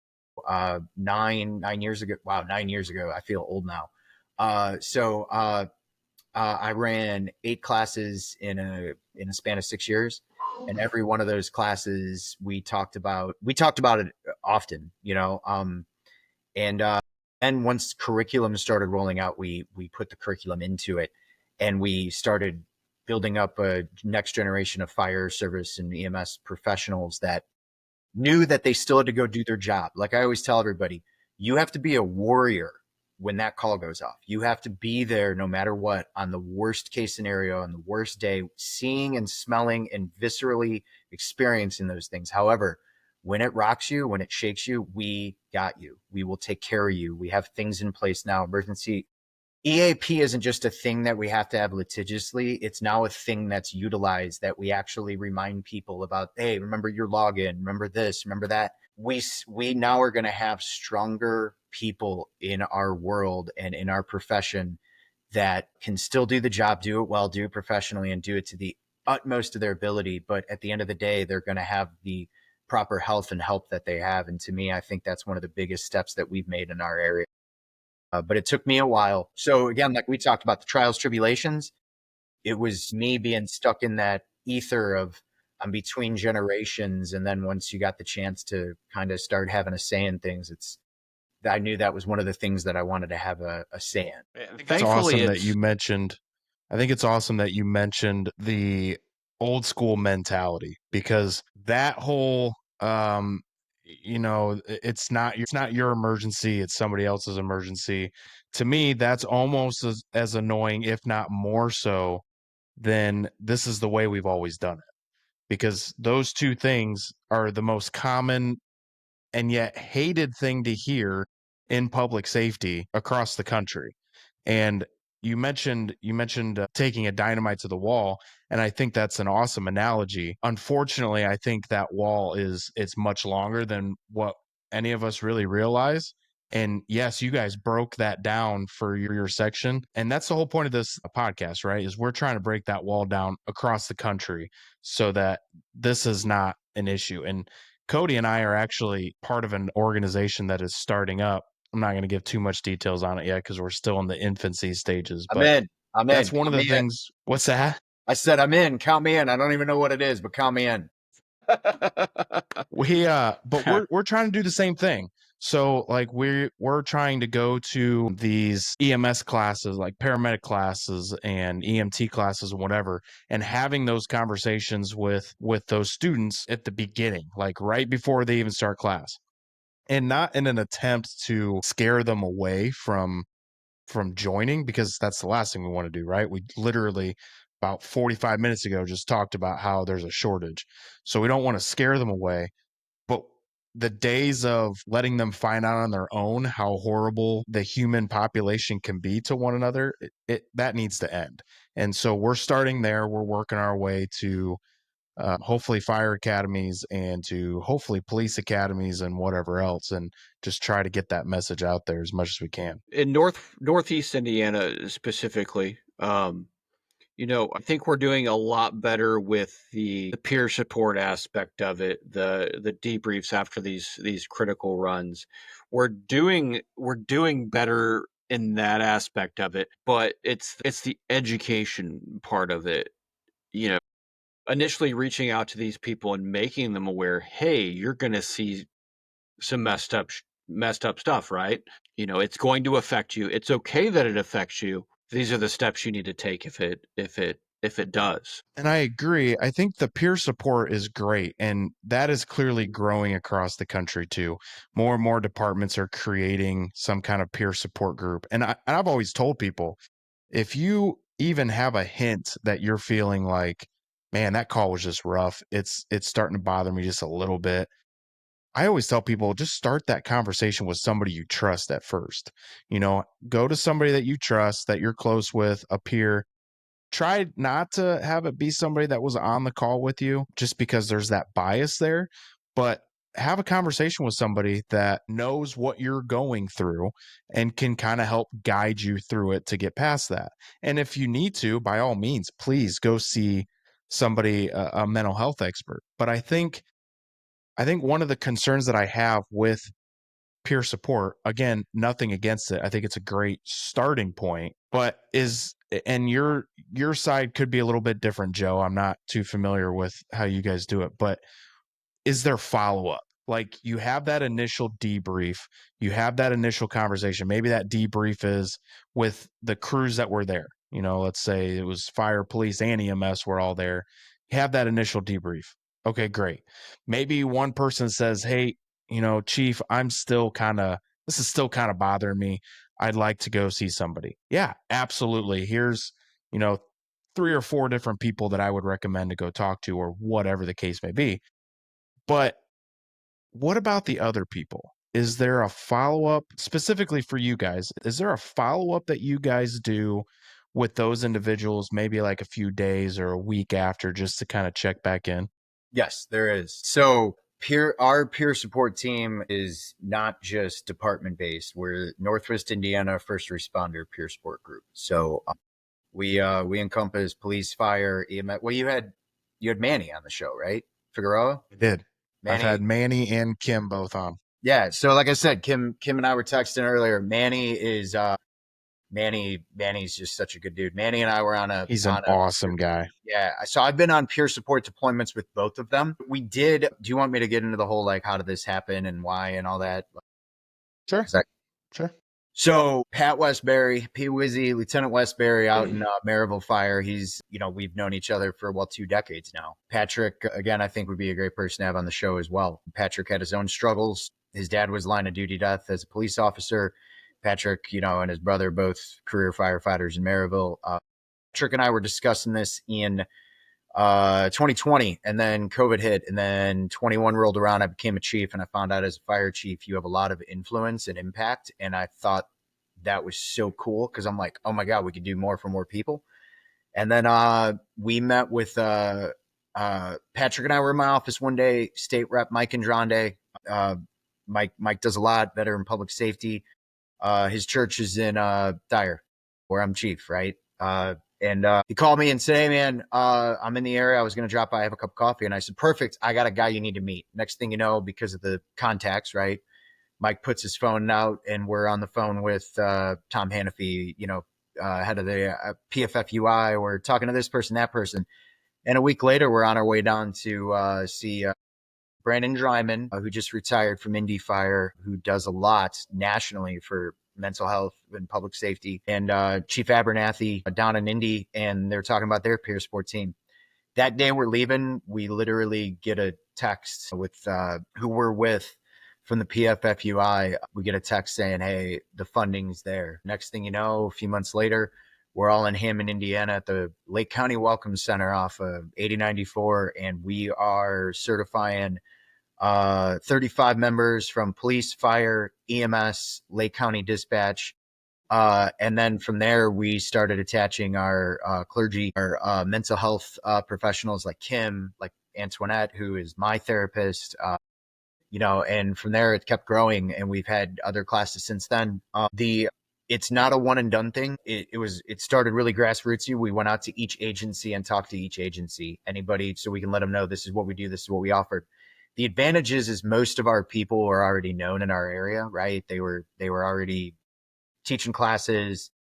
9 years ago. Wow, 9 years ago. I feel old now. I ran 8 classes in a span of 6 years, and every one of those classes we talked about it often, and then once curriculum started rolling out, we put the curriculum into it, and we started building up a next generation of fire service and EMS professionals that knew that they still had to go do their job. Like I always tell everybody, you have to be a warrior when that call goes off. You have to be there no matter what on the worst case scenario, on the worst day, seeing and smelling and viscerally experiencing those things. However, when it rocks you, when it shakes you, we got you. We will take care of you. We have things in place now. Emergency EAP isn't just a thing that we have to have litigiously. It's now a thing that's utilized that we actually remind people about, hey, remember your login, remember this, remember that. We now are going to have stronger people in our world and in our profession that can still do the job, do it well, do it professionally, and do it to the utmost of their ability. But at the end of the day, they're going to have the proper health and help that they have. And to me, I think that's one of the biggest steps that we've made in our area. But it took me a while. So again, like we talked about the trials, tribulations, it was me being stuck in that ether of I'm between generations. And then once you got the chance to kind of start having a say in things, I knew that was one of the things that I wanted to have a say in. I think it's Thankfully, awesome that you mentioned. I think it's awesome that you mentioned the old school mentality because that whole, it's not your emergency, it's somebody else's emergency. To me, that's almost as annoying, if not more so, than this is the way we've always done it. Because those two things are the most common and yet hated thing to hear in public safety across the country. And you mentioned taking a dynamite to the wall, and I think that's an awesome analogy. Unfortunately, I think that wall it's much longer than what any of us really realize. And yes, you guys broke that down for your section, and that's the whole point of this podcast, right? Is we're trying to break that wall down across the country so that this is not an issue. And Cody and I are actually part of an organization that is starting up. I'm not going to give too much details on it yet because we're still in the infancy stages, I'm but in. I'm in. that's one of Count the me in. things. What's that? I said I'm in. Count me in. I don't even know what it is, but count me in. But we're trying to do the same thing. So like we're trying to go to these EMS classes, like paramedic classes and EMT classes and whatever, and having those conversations with those students at the beginning, like right before they even start class. And not in an attempt to scare them away from joining, because that's the last thing we want to do, right? We literally about 45 minutes ago just talked about how there's a shortage. So we don't want to scare them away, but the days of letting them find out on their own how horrible the human population can be to one another, that needs to end. And so we're starting there. We're working our way to hopefully fire academies and to hopefully police academies and whatever else, and just try to get that message out there as much as we can. in Northeast Indiana specifically, I think we're doing a lot better with the peer support aspect of it, the debriefs after these critical runs. We're doing better in that aspect of it, but it's the education part of it. You know, initially reaching out to these people and making them aware, hey, you're going to see some messed up stuff, right? It's going to affect you. It's okay that it affects you. These are the steps you need to take if it does. And I agree. I think the peer support is great, and that is clearly growing across the country too. More and more departments are creating some kind of peer support group. And I've always told people, if you even have a hint that you're feeling like, man, that call was just rough, it's starting to bother me just a little bit. I always tell people, just start that conversation with somebody you trust at first. Go to somebody that you trust, that you're close with, a peer. Try not to have it be somebody that was on the call with you just because there's that bias there, but have a conversation with somebody that knows what you're going through and can kind of help guide you through it to get past that. And if you need to, by all means, please go see somebody, a mental health expert. But I think one of the concerns that I have with peer support, again, nothing against it, I think it's a great starting point, but and your side could be a little bit different, Joe. I'm not too familiar with how you guys do it, but is there follow-up? Like, you have that initial debrief, you have that initial conversation. Maybe that debrief is with the crews that were there. Let's say it was fire, police, and EMS were all there. You have that initial debrief. Okay, great. Maybe one person says, hey, chief, this is still kind of bothering me. I'd like to go see somebody. Yeah, absolutely. Here's, you know, 3 or 4 different people that I would recommend to go talk to, or whatever the case may be. But what about the other people? Is there a follow-up specifically for you guys? Is there a follow-up that you guys do with those individuals, maybe like a few days or a week after, just to kind of check back in? Yes, there is. So our peer support team is not just department based. We're Northwest Indiana First Responder Peer Support Group. So we encompass police, fire, EMS. Well, you had Manny on the show, right? Figueroa, I did. I've Manny. had Manny and Kim both on. Yeah. So like I said, Kim and I were texting earlier. Manny's just such a good dude. Manny and I were He's an awesome guy. yeah. So I've been on peer support deployments with both of them. We did. Do you want me to get into the whole, like, how did this happen and why and all that? Sure. 'Cause I- Sure. So Pat Westbury, P. Wizzy, Lieutenant Westbury out in Maryville Fire. We've known each other for 2 decades now. Patrick, again, I think would be a great person to have on the show as well. Patrick had his own struggles. His dad was line of duty death as a police officer. Patrick, and his brother, both career firefighters in Maryville. Patrick and I were discussing this in 2020, and then COVID hit, and then 21 rolled around. I became a chief, and I found out as a fire chief, you have a lot of influence and impact. And I thought that was so cool because I'm like, oh my God, we could do more for more people. And then we met with Patrick and I were in my office one day, State Rep Mike Andrande. Mike does a lot, better in public safety. His church is in Dyer, where I'm chief, right? And he called me and said, hey, man, I'm in the area. I was going to drop by, have a cup of coffee. And I said, perfect. I got a guy you need to meet. Next thing you know, because of the contacts, right? Mike puts his phone out and we're on the phone with Tom Hannafy, head of the PFFUI. We're talking to this person, that person. And a week later, we're on our way down to see Brandon Dryman, who just retired from Indy Fire, who does a lot nationally for mental health and public safety, and Chief Abernathy down in Indy, and they're talking about their peer support team. That day we're leaving, we literally get a text with who we're with from the PFFUI. We get a text saying, hey, the funding's there. Next thing you know, a few months later, we're all in Hammond, Indiana at the Lake County Welcome Center off of 8094, and we are certifying 35 members from police, fire, EMS, Lake County Dispatch. And then from there, we started attaching our clergy, our mental health professionals like Kim, like Antoinette, who is my therapist, and from there it kept growing, and we've had other classes since then. It's not a one and done thing. It started really grassrootsy. We went out to each agency and talked to each agency, anybody, so we can let them know this is what we do, this is what we offered. The advantage is most of our people were already known in our area, right? They were already teaching classes.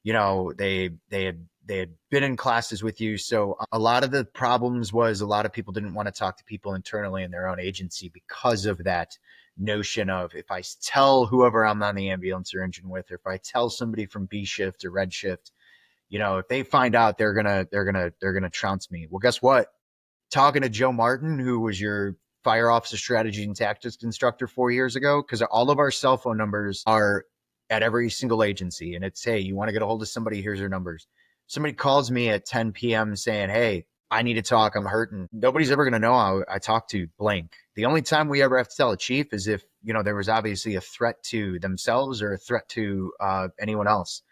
They had they had been in classes with you. So a lot of the problems was a lot of people didn't want to talk to people internally in their own agency because of that notion of, if I tell whoever I'm on the ambulance or engine with, or if I tell somebody from B shift or red shift, if they find out, they're gonna trounce me. Well, guess what? Talking to Joe Martin, who was your fire officer strategy and tactics instructor 4 years ago, because all of our cell phone numbers are at every single agency, and it's, hey, you want to get a hold of somebody, here's your numbers. Somebody calls me at 10 p.m. saying, hey, I need to talk, I'm hurting. Nobody's ever going to know how I talk to blank. The only time we ever have to tell a chief is if, there was obviously a threat to themselves or a threat to anyone else.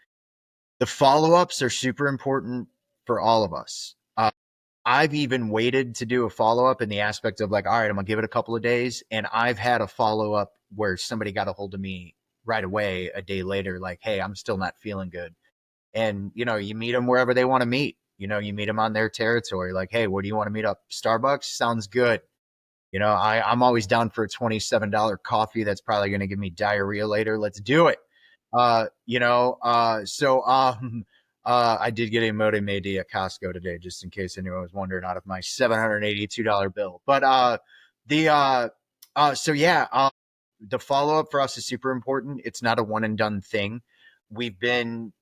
The follow-ups are super important for all of us. I've even waited to do a follow-up in the aspect of like, all right, I'm gonna give it a couple of days. And I've had a follow-up where somebody got a hold of me right away a day later, like, hey, I'm still not feeling good. And, you meet them wherever they want to meet. You meet them on their territory. Like, hey, where do you want to meet up? Starbucks? Sounds good. I'm always down for a $27 coffee that's probably going to give me diarrhea later. Let's do it. I did get a Moto Media at Costco today, just in case anyone was wondering, out of my $782 bill. But the follow up for us is super important. It's not a one and done thing. We've been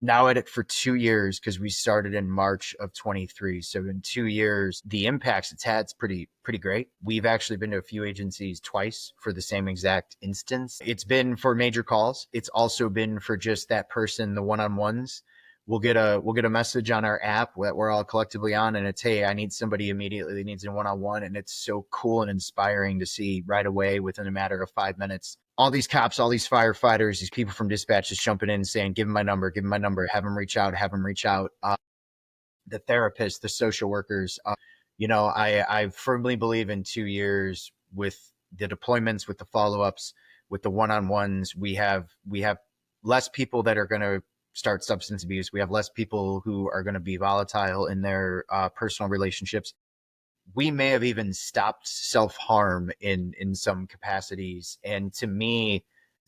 now at it for 2 years because we started in March of 23. So in 2 years, the impacts it's had is pretty great. We've actually been to a few agencies twice for the same exact instance. It's been for major calls. It's also been for just that person, the one-on-ones. We'll get a message on our app that we're all collectively on, and it's, hey, I need somebody immediately that needs a one-on-one. And it's so cool and inspiring to see right away within a matter of 5 minutes all these cops, all these firefighters, these people from dispatch just jumping in and saying, give him my number, have him reach out, the therapists, the social workers. I firmly believe in 2 years with the deployments, with the follow-ups, with the one-on-ones, we have less people that are going to start substance abuse. We have less people who are going to be volatile in their personal relationships. We may have even stopped self-harm in some capacities. And to me,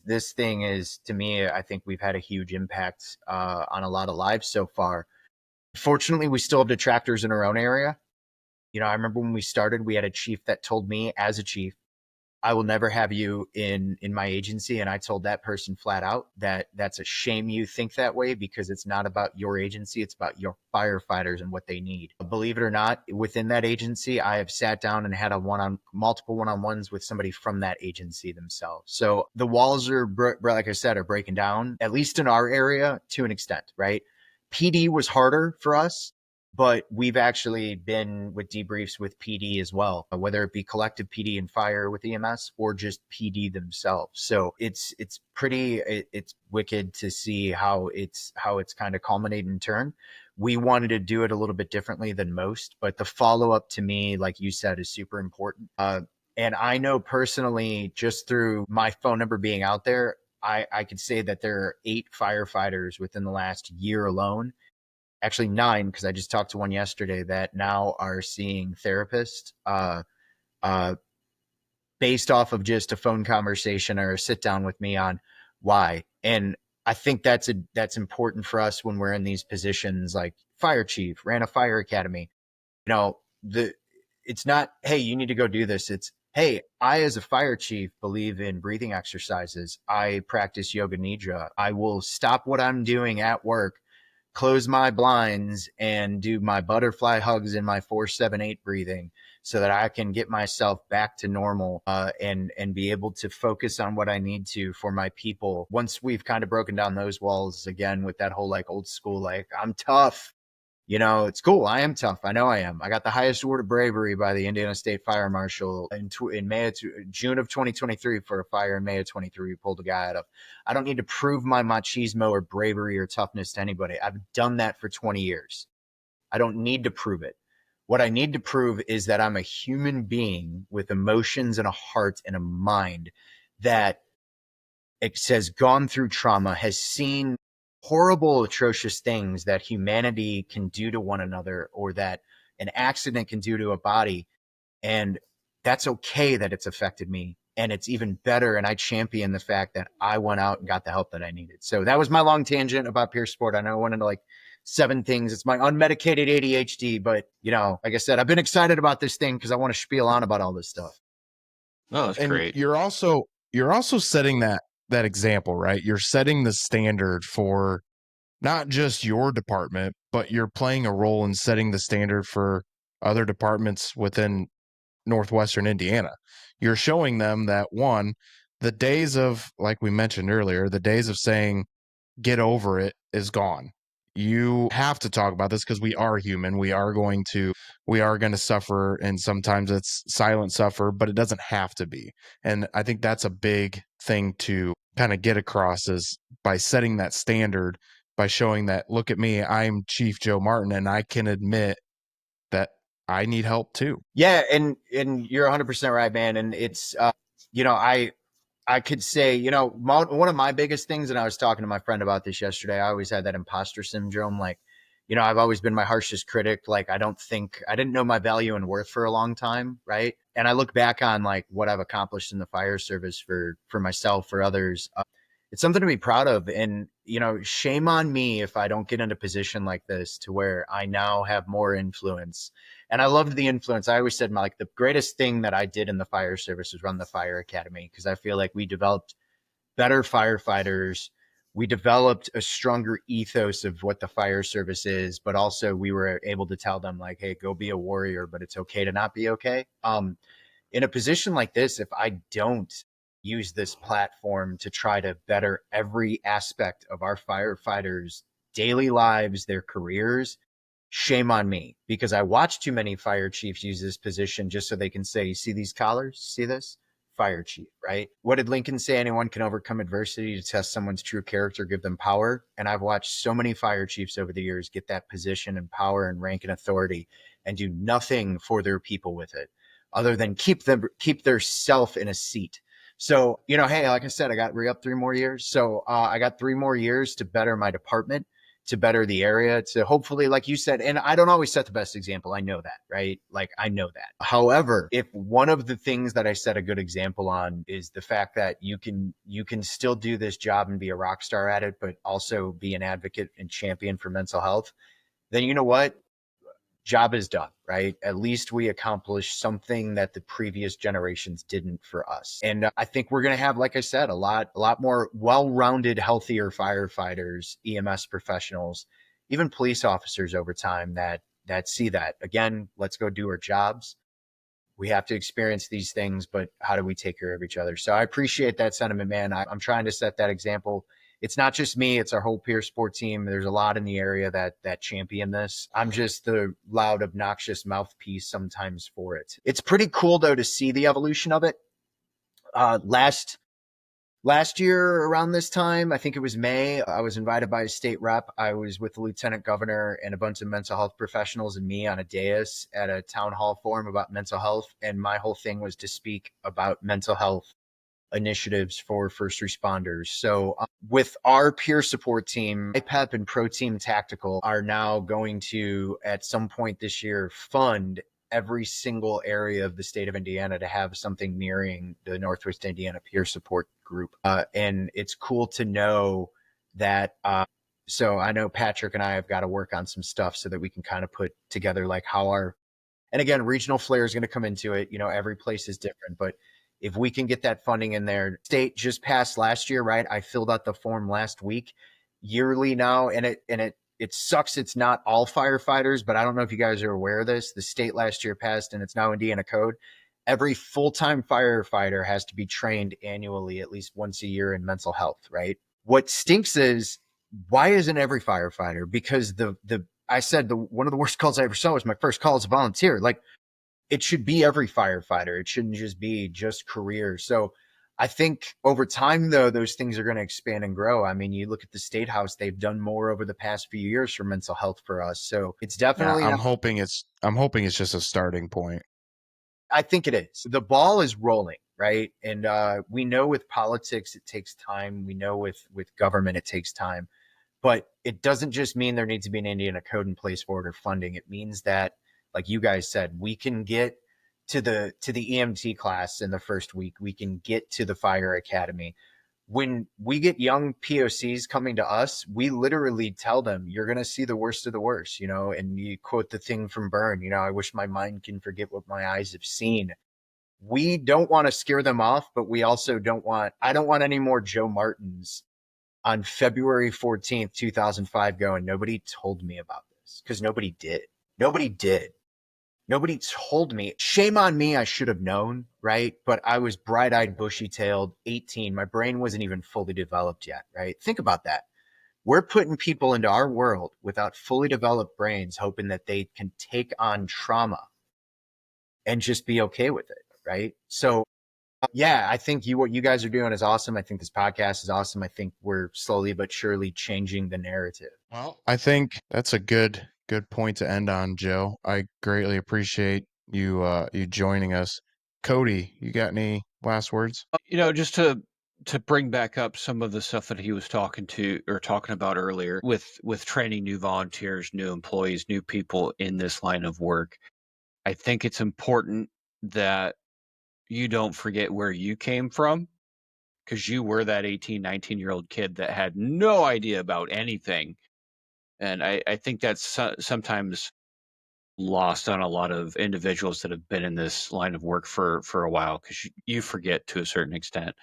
I think we've had a huge impact on a lot of lives so far. Fortunately, we still have detractors in our own area. I remember when we started, we had a chief that told me, as a chief, I will never have you in my agency. And I told that person flat out that that's a shame you think that way, because it's not about your agency. It's about your firefighters and what they need. Believe it or not, within that agency, I have sat down and had multiple one-on-ones with somebody from that agency themselves. So the walls are, like I said, are breaking down, at least in our area, to an extent, right? PD was harder for us, but we've actually been with debriefs with PD as well, whether it be collective PD and fire with EMS or just PD themselves. So it's wicked to see how it's kind of culminated in turn. We wanted to do it a little bit differently than most, but the follow-up to me, like you said, is super important. And I know personally, just through my phone number being out there, I could say that there are 8 firefighters within the last year alone, actually 9, because I just talked to one yesterday, that now are seeing therapists based off of just a phone conversation or a sit down with me on why. And I think that's important for us when we're in these positions. Like fire chief, ran a fire academy. It's not, hey, you need to go do this. It's, hey, I, as a fire chief, believe in breathing exercises. I practice yoga nidra. I will stop what I'm doing at work, close my blinds, and do my butterfly hugs and my 4-7-8 breathing so that I can get myself back to normal and be able to focus on what I need to for my people. Once we've kind of broken down those walls again with that whole like old school, like, I'm tough. It's cool. I am tough. I know I am. I got the highest award of bravery by the Indiana State Fire Marshal in June of 2023 for a fire in May of 23. We pulled a guy out of. I don't need to prove my machismo or bravery or toughness to anybody. I've done that for 20 years. I don't need to prove it. What I need to prove is that I'm a human being with emotions and a heart and a mind that has gone through trauma, has seen horrible, atrocious things that humanity can do to one another, or that an accident can do to a body. And that's okay that it's affected me. And it's even better. And I champion the fact that I went out and got the help that I needed. So that was my long tangent about peer support. I know I went into like 7 things. It's my unmedicated ADHD, but like I said, I've been excited about this thing because I want to spiel on about all this stuff. Oh, that's And great. you're also setting that example, right? You're setting the standard for not just your department, but you're playing a role in setting the standard for other departments within Northwestern Indiana. You're showing them that one, the days of, like we mentioned earlier, the days of saying get over it is gone. You have to talk about this because we are human. We are going to suffer, and sometimes it's silent suffer, but it doesn't have to be. And I think that's a big thing to kind of get across, is by setting that standard, by showing that, look at me, I'm Chief Joe Martin, and I can admit that I need help too. Yeah, and you're 100% right, man. And it's I could say, one of my biggest things, and I was talking to my friend about this yesterday, I always had that imposter syndrome. Like, I've always been my harshest critic. Like, I didn't know my value and worth for a long time. Right. And I look back on like what I've accomplished in the fire service for myself, for others. It's something to be proud of. And, shame on me if I don't get in a position like this to where I now have more influence. And I loved the influence. I always said like the greatest thing that I did in the fire service was run the fire academy, because I feel like we developed better firefighters. We developed a stronger ethos of what the fire service is, but also we were able to tell them like, hey, go be a warrior, but it's okay to not be okay. In a position like this, if I don't use this platform to try to better every aspect of our firefighters' daily lives, their careers, shame on me, because I watch too many fire chiefs use this position just so they can say, you see these collars? See this? Fire chief, right? What did Lincoln say? Anyone can overcome adversity to test someone's true character, give them power. And I've watched so many fire chiefs over the years get that position and power and rank and authority and do nothing for their people with it other than keep their self in a seat. So, hey, like I said, I got re-up 3 more years. So I got 3 more years to better my department, to better the area, to hopefully, like you said, and I don't always set the best example. I know that, right? Like, I know that. However, if one of the things that I set a good example on is the fact that you can still do this job and be a rock star at it, but also be an advocate and champion for mental health, then you know what? Job is done, right? At least we accomplished something that the previous generations didn't for us. And I think we're going to have, like I said, a lot more well-rounded, healthier firefighters, EMS professionals, even police officers over time that see that. Again, let's go do our jobs. We have to experience these things, but how do we take care of each other? So I appreciate that sentiment, man. I'm trying to set that example. It's not just me, it's our whole peer sport team. There's a lot in the area that champion this. I'm just the loud, obnoxious mouthpiece sometimes for it. It's pretty cool though to see the evolution of it. Last year around this time, I think it was May, I was invited by a state rep. I was with the lieutenant governor and a bunch of mental health professionals and me on a dais at a town hall forum about mental health. And my whole thing was to speak about mental health initiatives for first responders. So with our peer support team, IPEP and Pro Team Tactical are now going to, at some point this year, fund every single area of the state of Indiana to have something mirroring the Northwest Indiana Peer Support Group. And it's cool to know that. So I know Patrick and I have got to work on some stuff so that we can kind of put together like how our, and again, regional flair is going to come into it. Every place is different, but if we can get that funding in there, state just passed last year, right? I filled out the form last week, yearly now, and it sucks. It's not all firefighters, but I don't know if you guys are aware of this. The state last year passed, and it's now Indiana code. Every full-time firefighter has to be trained annually, at least once a year, in mental health, right? What stinks is, why isn't every firefighter? Because I said one of the worst calls I ever saw was my first call as a volunteer. Like, it should be every firefighter. It shouldn't just be just careers. So I think over time, though, those things are going to expand and grow. I mean, you look at the State House, they've done more over the past few years for mental health for us. So it's Yeah, definitely I'm hoping it's just a starting point. I think it is. The ball is rolling, right? And we know with politics, it takes time. We know with government, it takes time. But it doesn't just mean there needs to be an Indiana code in place for it or funding. It means that, like you guys said, we can get to the EMT class in the first week. We can get to the fire academy. when we get young POCs coming to us, we literally tell them, you're going to see the worst of the worst, you know, and you quote the thing from Burn, you know, I wish my mind can forget what my eyes have seen. We don't want to scare them off, but we also I don't want any more Joe Martins on February 14th, 2005 going, nobody told me about this, because nobody did. Nobody did. Nobody told me. Shame on me. I should have known, right? But I was bright-eyed, bushy-tailed, 18. My brain wasn't even fully developed yet, right? Think about that. We're putting people into our world without fully developed brains, hoping that they can take on trauma and just be okay with it, right? So, yeah, I think what you guys are doing is awesome. I think this podcast is awesome. I think we're slowly but surely changing the narrative. Well, I think that's a good point to end on, Joe. I greatly appreciate you joining us. Cody, you got any last words? Just to bring back up some of the stuff that he was talking about earlier with training new volunteers, new employees, new people in this line of work. I think it's important that you don't forget where you came from, because you were that 18, 19-year-old kid that had no idea about anything. And I think that's sometimes lost on a lot of individuals that have been in this line of work for a while, because you forget to a certain extent.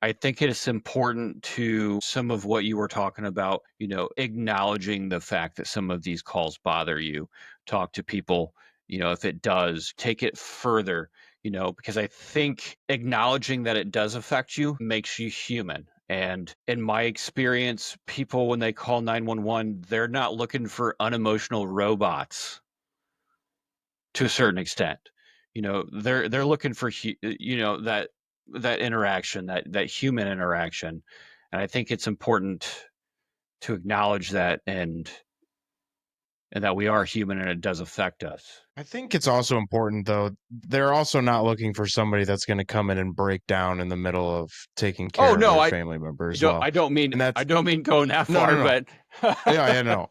I think it's important to some of what you were talking about, acknowledging the fact that some of these calls bother you. Talk to people, if it does, take it further, because I think acknowledging that it does affect you makes you human. And in my experience, people, when they call 911, they're not looking for unemotional robots to a certain extent. They're looking for that interaction, that human interaction. And I think it's important to acknowledge that, and that we are human and it does affect us. I think it's also important, though. They're also not looking for somebody that's going to come in and break down in the middle of taking Oh care of no, their I family member as don't well. I don't mean And I that's don't mean going that no, far, no, no. but Yeah, no.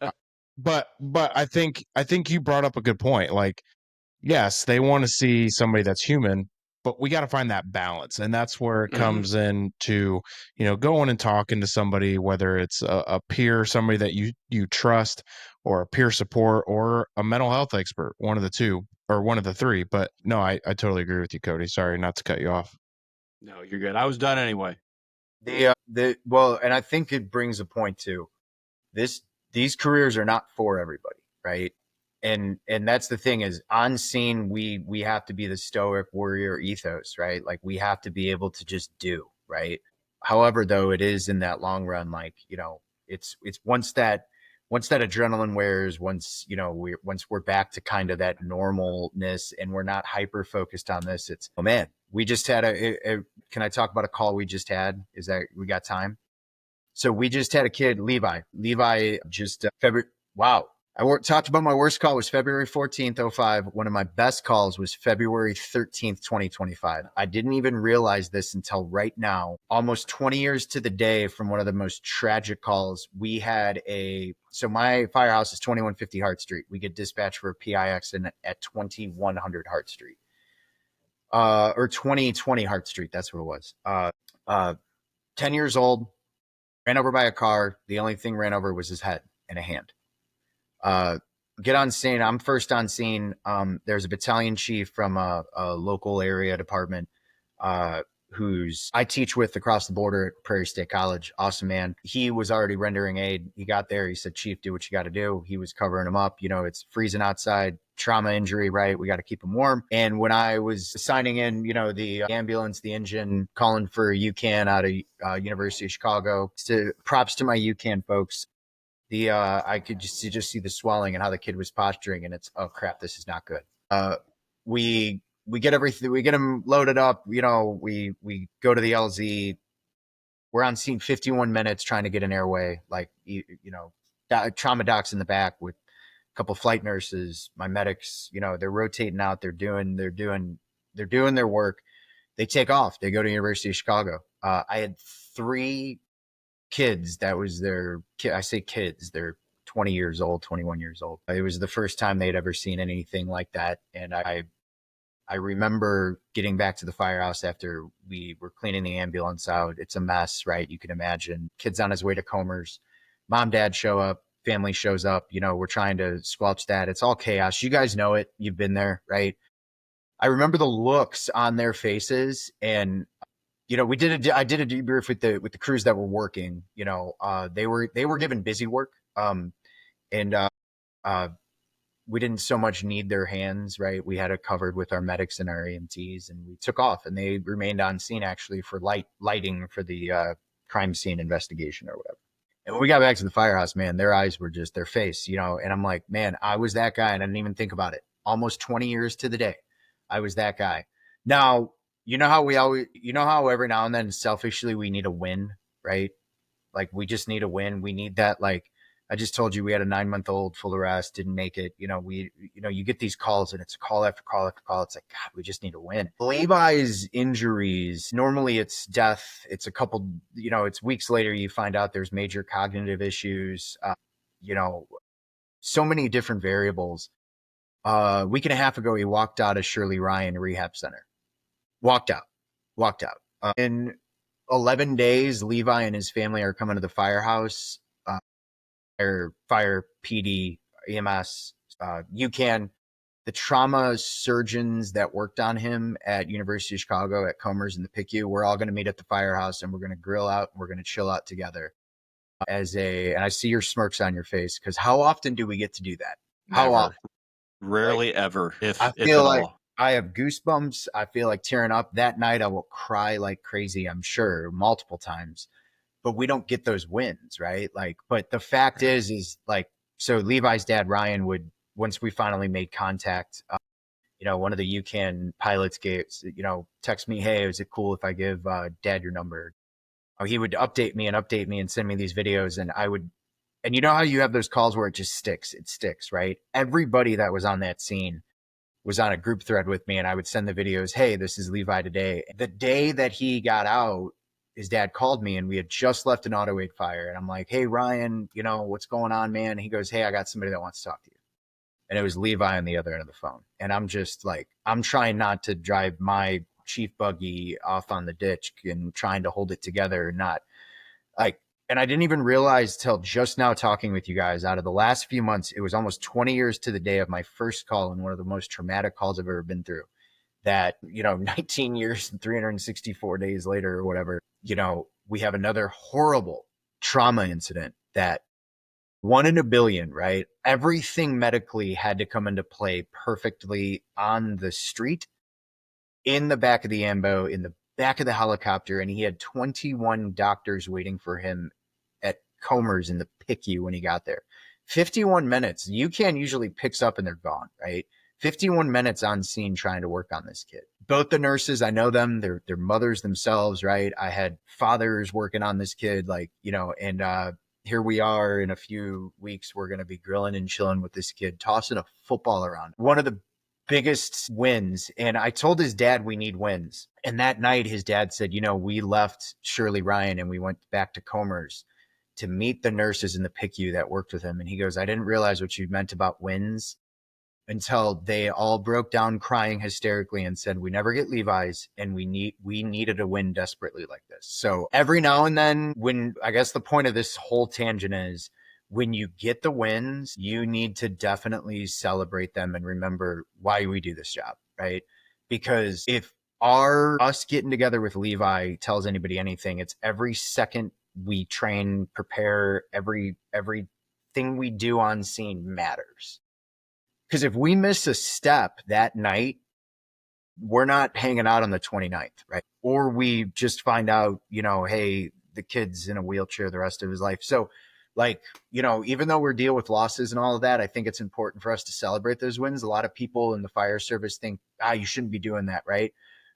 But I think you brought up a good point. Like, yes, they want to see somebody that's human, but we got to find that balance. And that's where it Mhm. comes in to, going and talking to somebody, whether it's a peer, somebody that you trust, or a peer support, or a mental health expert, one of the two, or one of the three. But no, I totally agree with you, Cody. Sorry not to cut you off. No, you're good. I was done anyway. Well, and I think it brings a point too. This these careers are not for everybody, right? And that's the thing is, on scene we have to be the stoic warrior ethos, right? Like, we have to be able to just do, right? However, though, it is in that long run, like, it's once that adrenaline wears, once we're back to kind of that normalness and we're not hyper focused on this, it's, oh man, we just had can I talk about a call we just had? Is that we got time? So we just had a kid, Levi. Levi just February. Wow. Talked about my worst call was February 14th, 05. One of my best calls was February 13th, 2025. I didn't even realize this until right now, almost 20 years to the day from one of the most tragic calls. So my firehouse is 2150 Hart Street. We get dispatched for a PI accident at 2100 Hart Street. Or 2020 Hart Street. That's what it was. 10 years old, ran over by a car. The only thing ran over was his head and a hand. Get on scene. I'm first on scene. There's a battalion chief from a local area department who's I teach with across the border at Prairie State College. Awesome man. He was already rendering aid. He got there. He said, "Chief, do what you got to do." He was covering him up. It's freezing outside. Trauma injury, right? We got to keep him warm. And when I was signing in, the ambulance, the engine, calling for UCAN out of University of Chicago. Props to my UCAN folks. I could just see the swelling and how the kid was posturing, and it's, oh crap, this is not good. We get everything, we get him loaded up. We go to the LZ. We're on scene 51 minutes trying to get an airway. Like, trauma docs in the back with a couple flight nurses, my medics. They're rotating out. They're doing their work. They take off. They go to University of Chicago. I had 3 kids. That was their kid. I say kids, they're 20 years old, 21 years old. It was the first time they'd ever seen anything like that. And I remember getting back to the firehouse after we were cleaning the ambulance out. It's a mess, right? You can imagine. Kid's on his way to Comers. Mom, dad show up. Family shows up. We're trying to squelch that. It's all chaos. You guys know it. You've been there, right? I remember the looks on their faces, and I did a debrief with the crews that were working. They were given busy work, and uh, we didn't so much need their hands, right? We had it covered with our medics and our EMTs, and we took off, and they remained on scene actually for lighting for the crime scene investigation or whatever. And when we got back to the firehouse, man, their eyes were just their face, and I'm like, man, I was that guy, and I didn't even think about it. Almost 20 years to the day, I was that guy. Now, how every now and then selfishly we need a win, right? Like we just need a win. We need that. Like I just told you, we had a 9-month-old full arrest, didn't make it. You get these calls and it's call after call after call. It's like, God, we just need a win. Levi's injuries, normally it's death. It's a couple, it's weeks later, you find out there's major cognitive issues, so many different variables. A week and a half ago, he walked out of Shirley Ryan Rehab Center. Walked out. In 11 days, Levi and his family are coming to the firehouse. Fire, PD, EMS, UCAN, the trauma surgeons that worked on him at University of Chicago, at Comers and the PICU, we're all going to meet at the firehouse and we're going to grill out. And we're going to chill out together. And I see your smirks on your face, because how often do we get to do that? How Never. often? Rarely ever, if I at feel like all. I have goosebumps. I feel like tearing up. That night I will cry like crazy, I'm sure, multiple times. But we don't get those wins, right? But the fact is like, so Levi's dad, Ryan, would, once we finally made contact, one of the UCAN pilots text me, hey, is it cool if I give dad your number? He would update me and send me these videos. And you know how you have those calls where it just sticks? It sticks, right? Everybody that was on that scene was on a group thread with me, and I would send the videos. Hey, this is Levi today. The day that he got out, his dad called me, and we had just left an auto aid fire. And I'm like, hey, Ryan, what's going on, man? And he goes, hey, I got somebody that wants to talk to you. And it was Levi on the other end of the phone. And I'm just like, I'm trying not to drive my chief buggy off on the ditch and trying to hold it together, not like, and I didn't even realize till just now talking with you guys, out of the last few months, it was almost 20 years to the day of my first call, and one of the most traumatic calls I've ever been through, that, 19 years and 364 days later or whatever, we have another horrible trauma incident that 1 in a billion, right? Everything medically had to come into play perfectly on the street, in the back of the ambo, in the back of the helicopter, and he had 21 doctors waiting for him at Comers in the PICU when he got there. 51 minutes. UCAN usually picks up and they're gone, right? 51 minutes on scene trying to work on this kid. Both the nurses, I know them, they're mothers themselves, right? I had fathers working on this kid, and here we are in a few weeks, we're going to be grilling and chilling with this kid, tossing a football around. One of the biggest wins. And I told his dad we need wins. And that night, his dad said, we left Shirley Ryan and we went back to Comers to meet the nurses in the PICU that worked with him. And he goes, I didn't realize what you meant about wins until they all broke down crying hysterically and said, we never get Levi's, and we needed a win desperately like this. So every now and then, when, I guess the point of this whole tangent is, when you get the wins, you need to definitely celebrate them and remember why we do this job, right? Because if us getting together with Levi tells anybody anything, it's every second we train, prepare, everything we do on scene matters. Because if we miss a step that night, we're not hanging out on the 29th, right? Or we just find out, hey, the kid's in a wheelchair the rest of his life. So, even though we're dealing with losses and all of that, I think it's important for us to celebrate those wins. A lot of people in the fire service think, you shouldn't be doing that, right?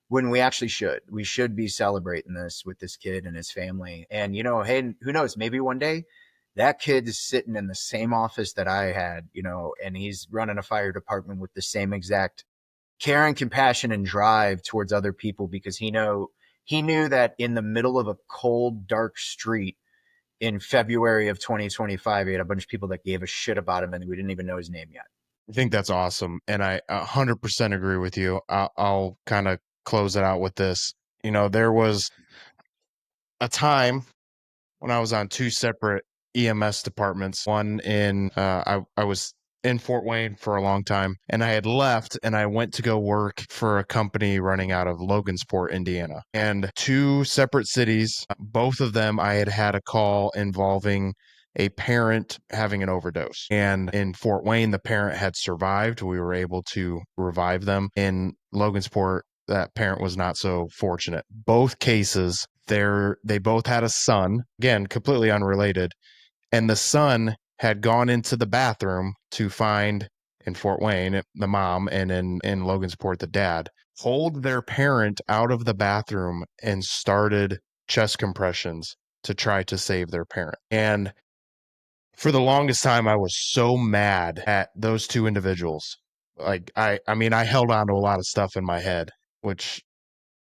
When we actually should. We should be celebrating this with this kid and his family. And, hey, who knows, maybe one day that kid is sitting in the same office that I had, and he's running a fire department with the same exact care and compassion and drive towards other people, because he knew that in the middle of a cold, dark street in February of 2025, he had a bunch of people that gave a shit about him and we didn't even know his name yet. I think that's awesome. And I 100% agree with you. I'll kind of close it out with this. There was a time when I was on two separate EMS departments. One in I was in Fort Wayne for a long time, and I had left and I went to go work for a company running out of Logansport, Indiana. And two separate cities, both of them I had had a call involving a parent having an overdose. And in Fort Wayne, the parent had survived. We were able to revive them. In Logansport, that parent was not so fortunate. Both cases, they both had a son, again, completely unrelated, and the son had gone into the bathroom to find in Fort Wayne the mom, and in Logansport the dad, pulled their parent out of the bathroom and started chest compressions to try to save their parent. And for the longest time, I was so mad at those two individuals. Like I mean, I held on to a lot of stuff in my head, which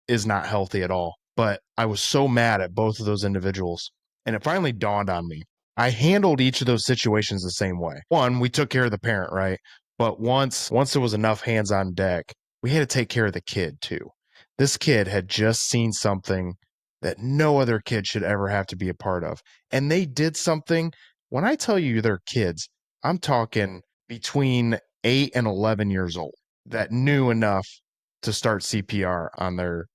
is not healthy at all. But I was so mad at both of those individuals. And it finally dawned on me. I handled each of those situations the same way. One, we took care of the parent, right? But once there was enough hands on deck, we had to take care of the kid too. This kid had just seen something that no other kid should ever have to be a part of. And they did something. When I tell you they're kids, I'm talking between 8 and 11 years old that knew enough to start CPR on their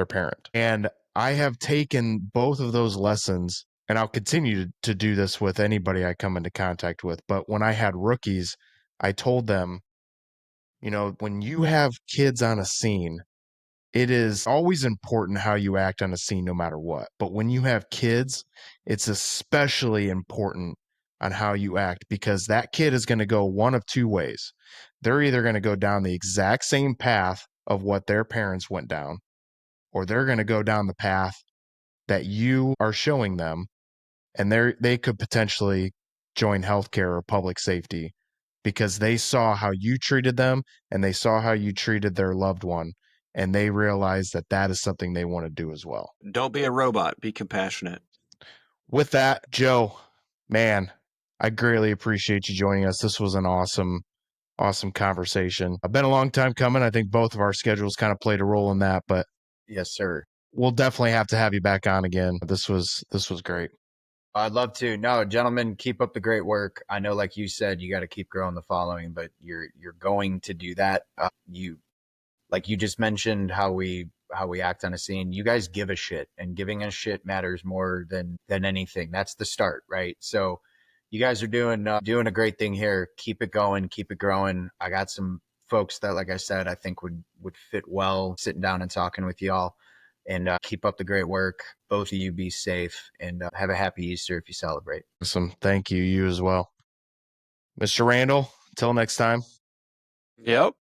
parent. And I have taken both of those lessons, and I'll continue to do this with anybody I come into contact with. But when I had rookies, I told them, when you have kids on a scene, it is always important how you act on a scene no matter what. But when you have kids, it's especially important on how you act, because that kid is going to go one of two ways. They're either going to go down the exact same path of what their parents went down, or they're going to go down the path that you are showing them, and they could potentially join healthcare or public safety because they saw how you treated them and they saw how you treated their loved one, and they realized that that is something they want to do as well. Don't be a robot. Be compassionate. With that, Joe, man, I greatly appreciate you joining us. This was an awesome conversation. I've been a long time coming. I think both of our schedules kind of played a role in that, but Yes, sir. we'll definitely have to have you back on again. This was great. I'd love to. No, gentlemen, keep up the great work. I know, like you said, you got to keep growing the following, but you're going to do that. You like you just mentioned how we act on a scene. You guys give a shit, and giving a shit matters more than anything. That's the start, right? So you guys are doing a great thing here. Keep it going, keep it growing. I got some folks that, like I said, I think would fit well sitting down and talking with y'all. And keep up the great work. Both of you be safe, and have a happy Easter if you celebrate. Awesome. Thank you. You as well. Mr. Randall, until next time. Yep.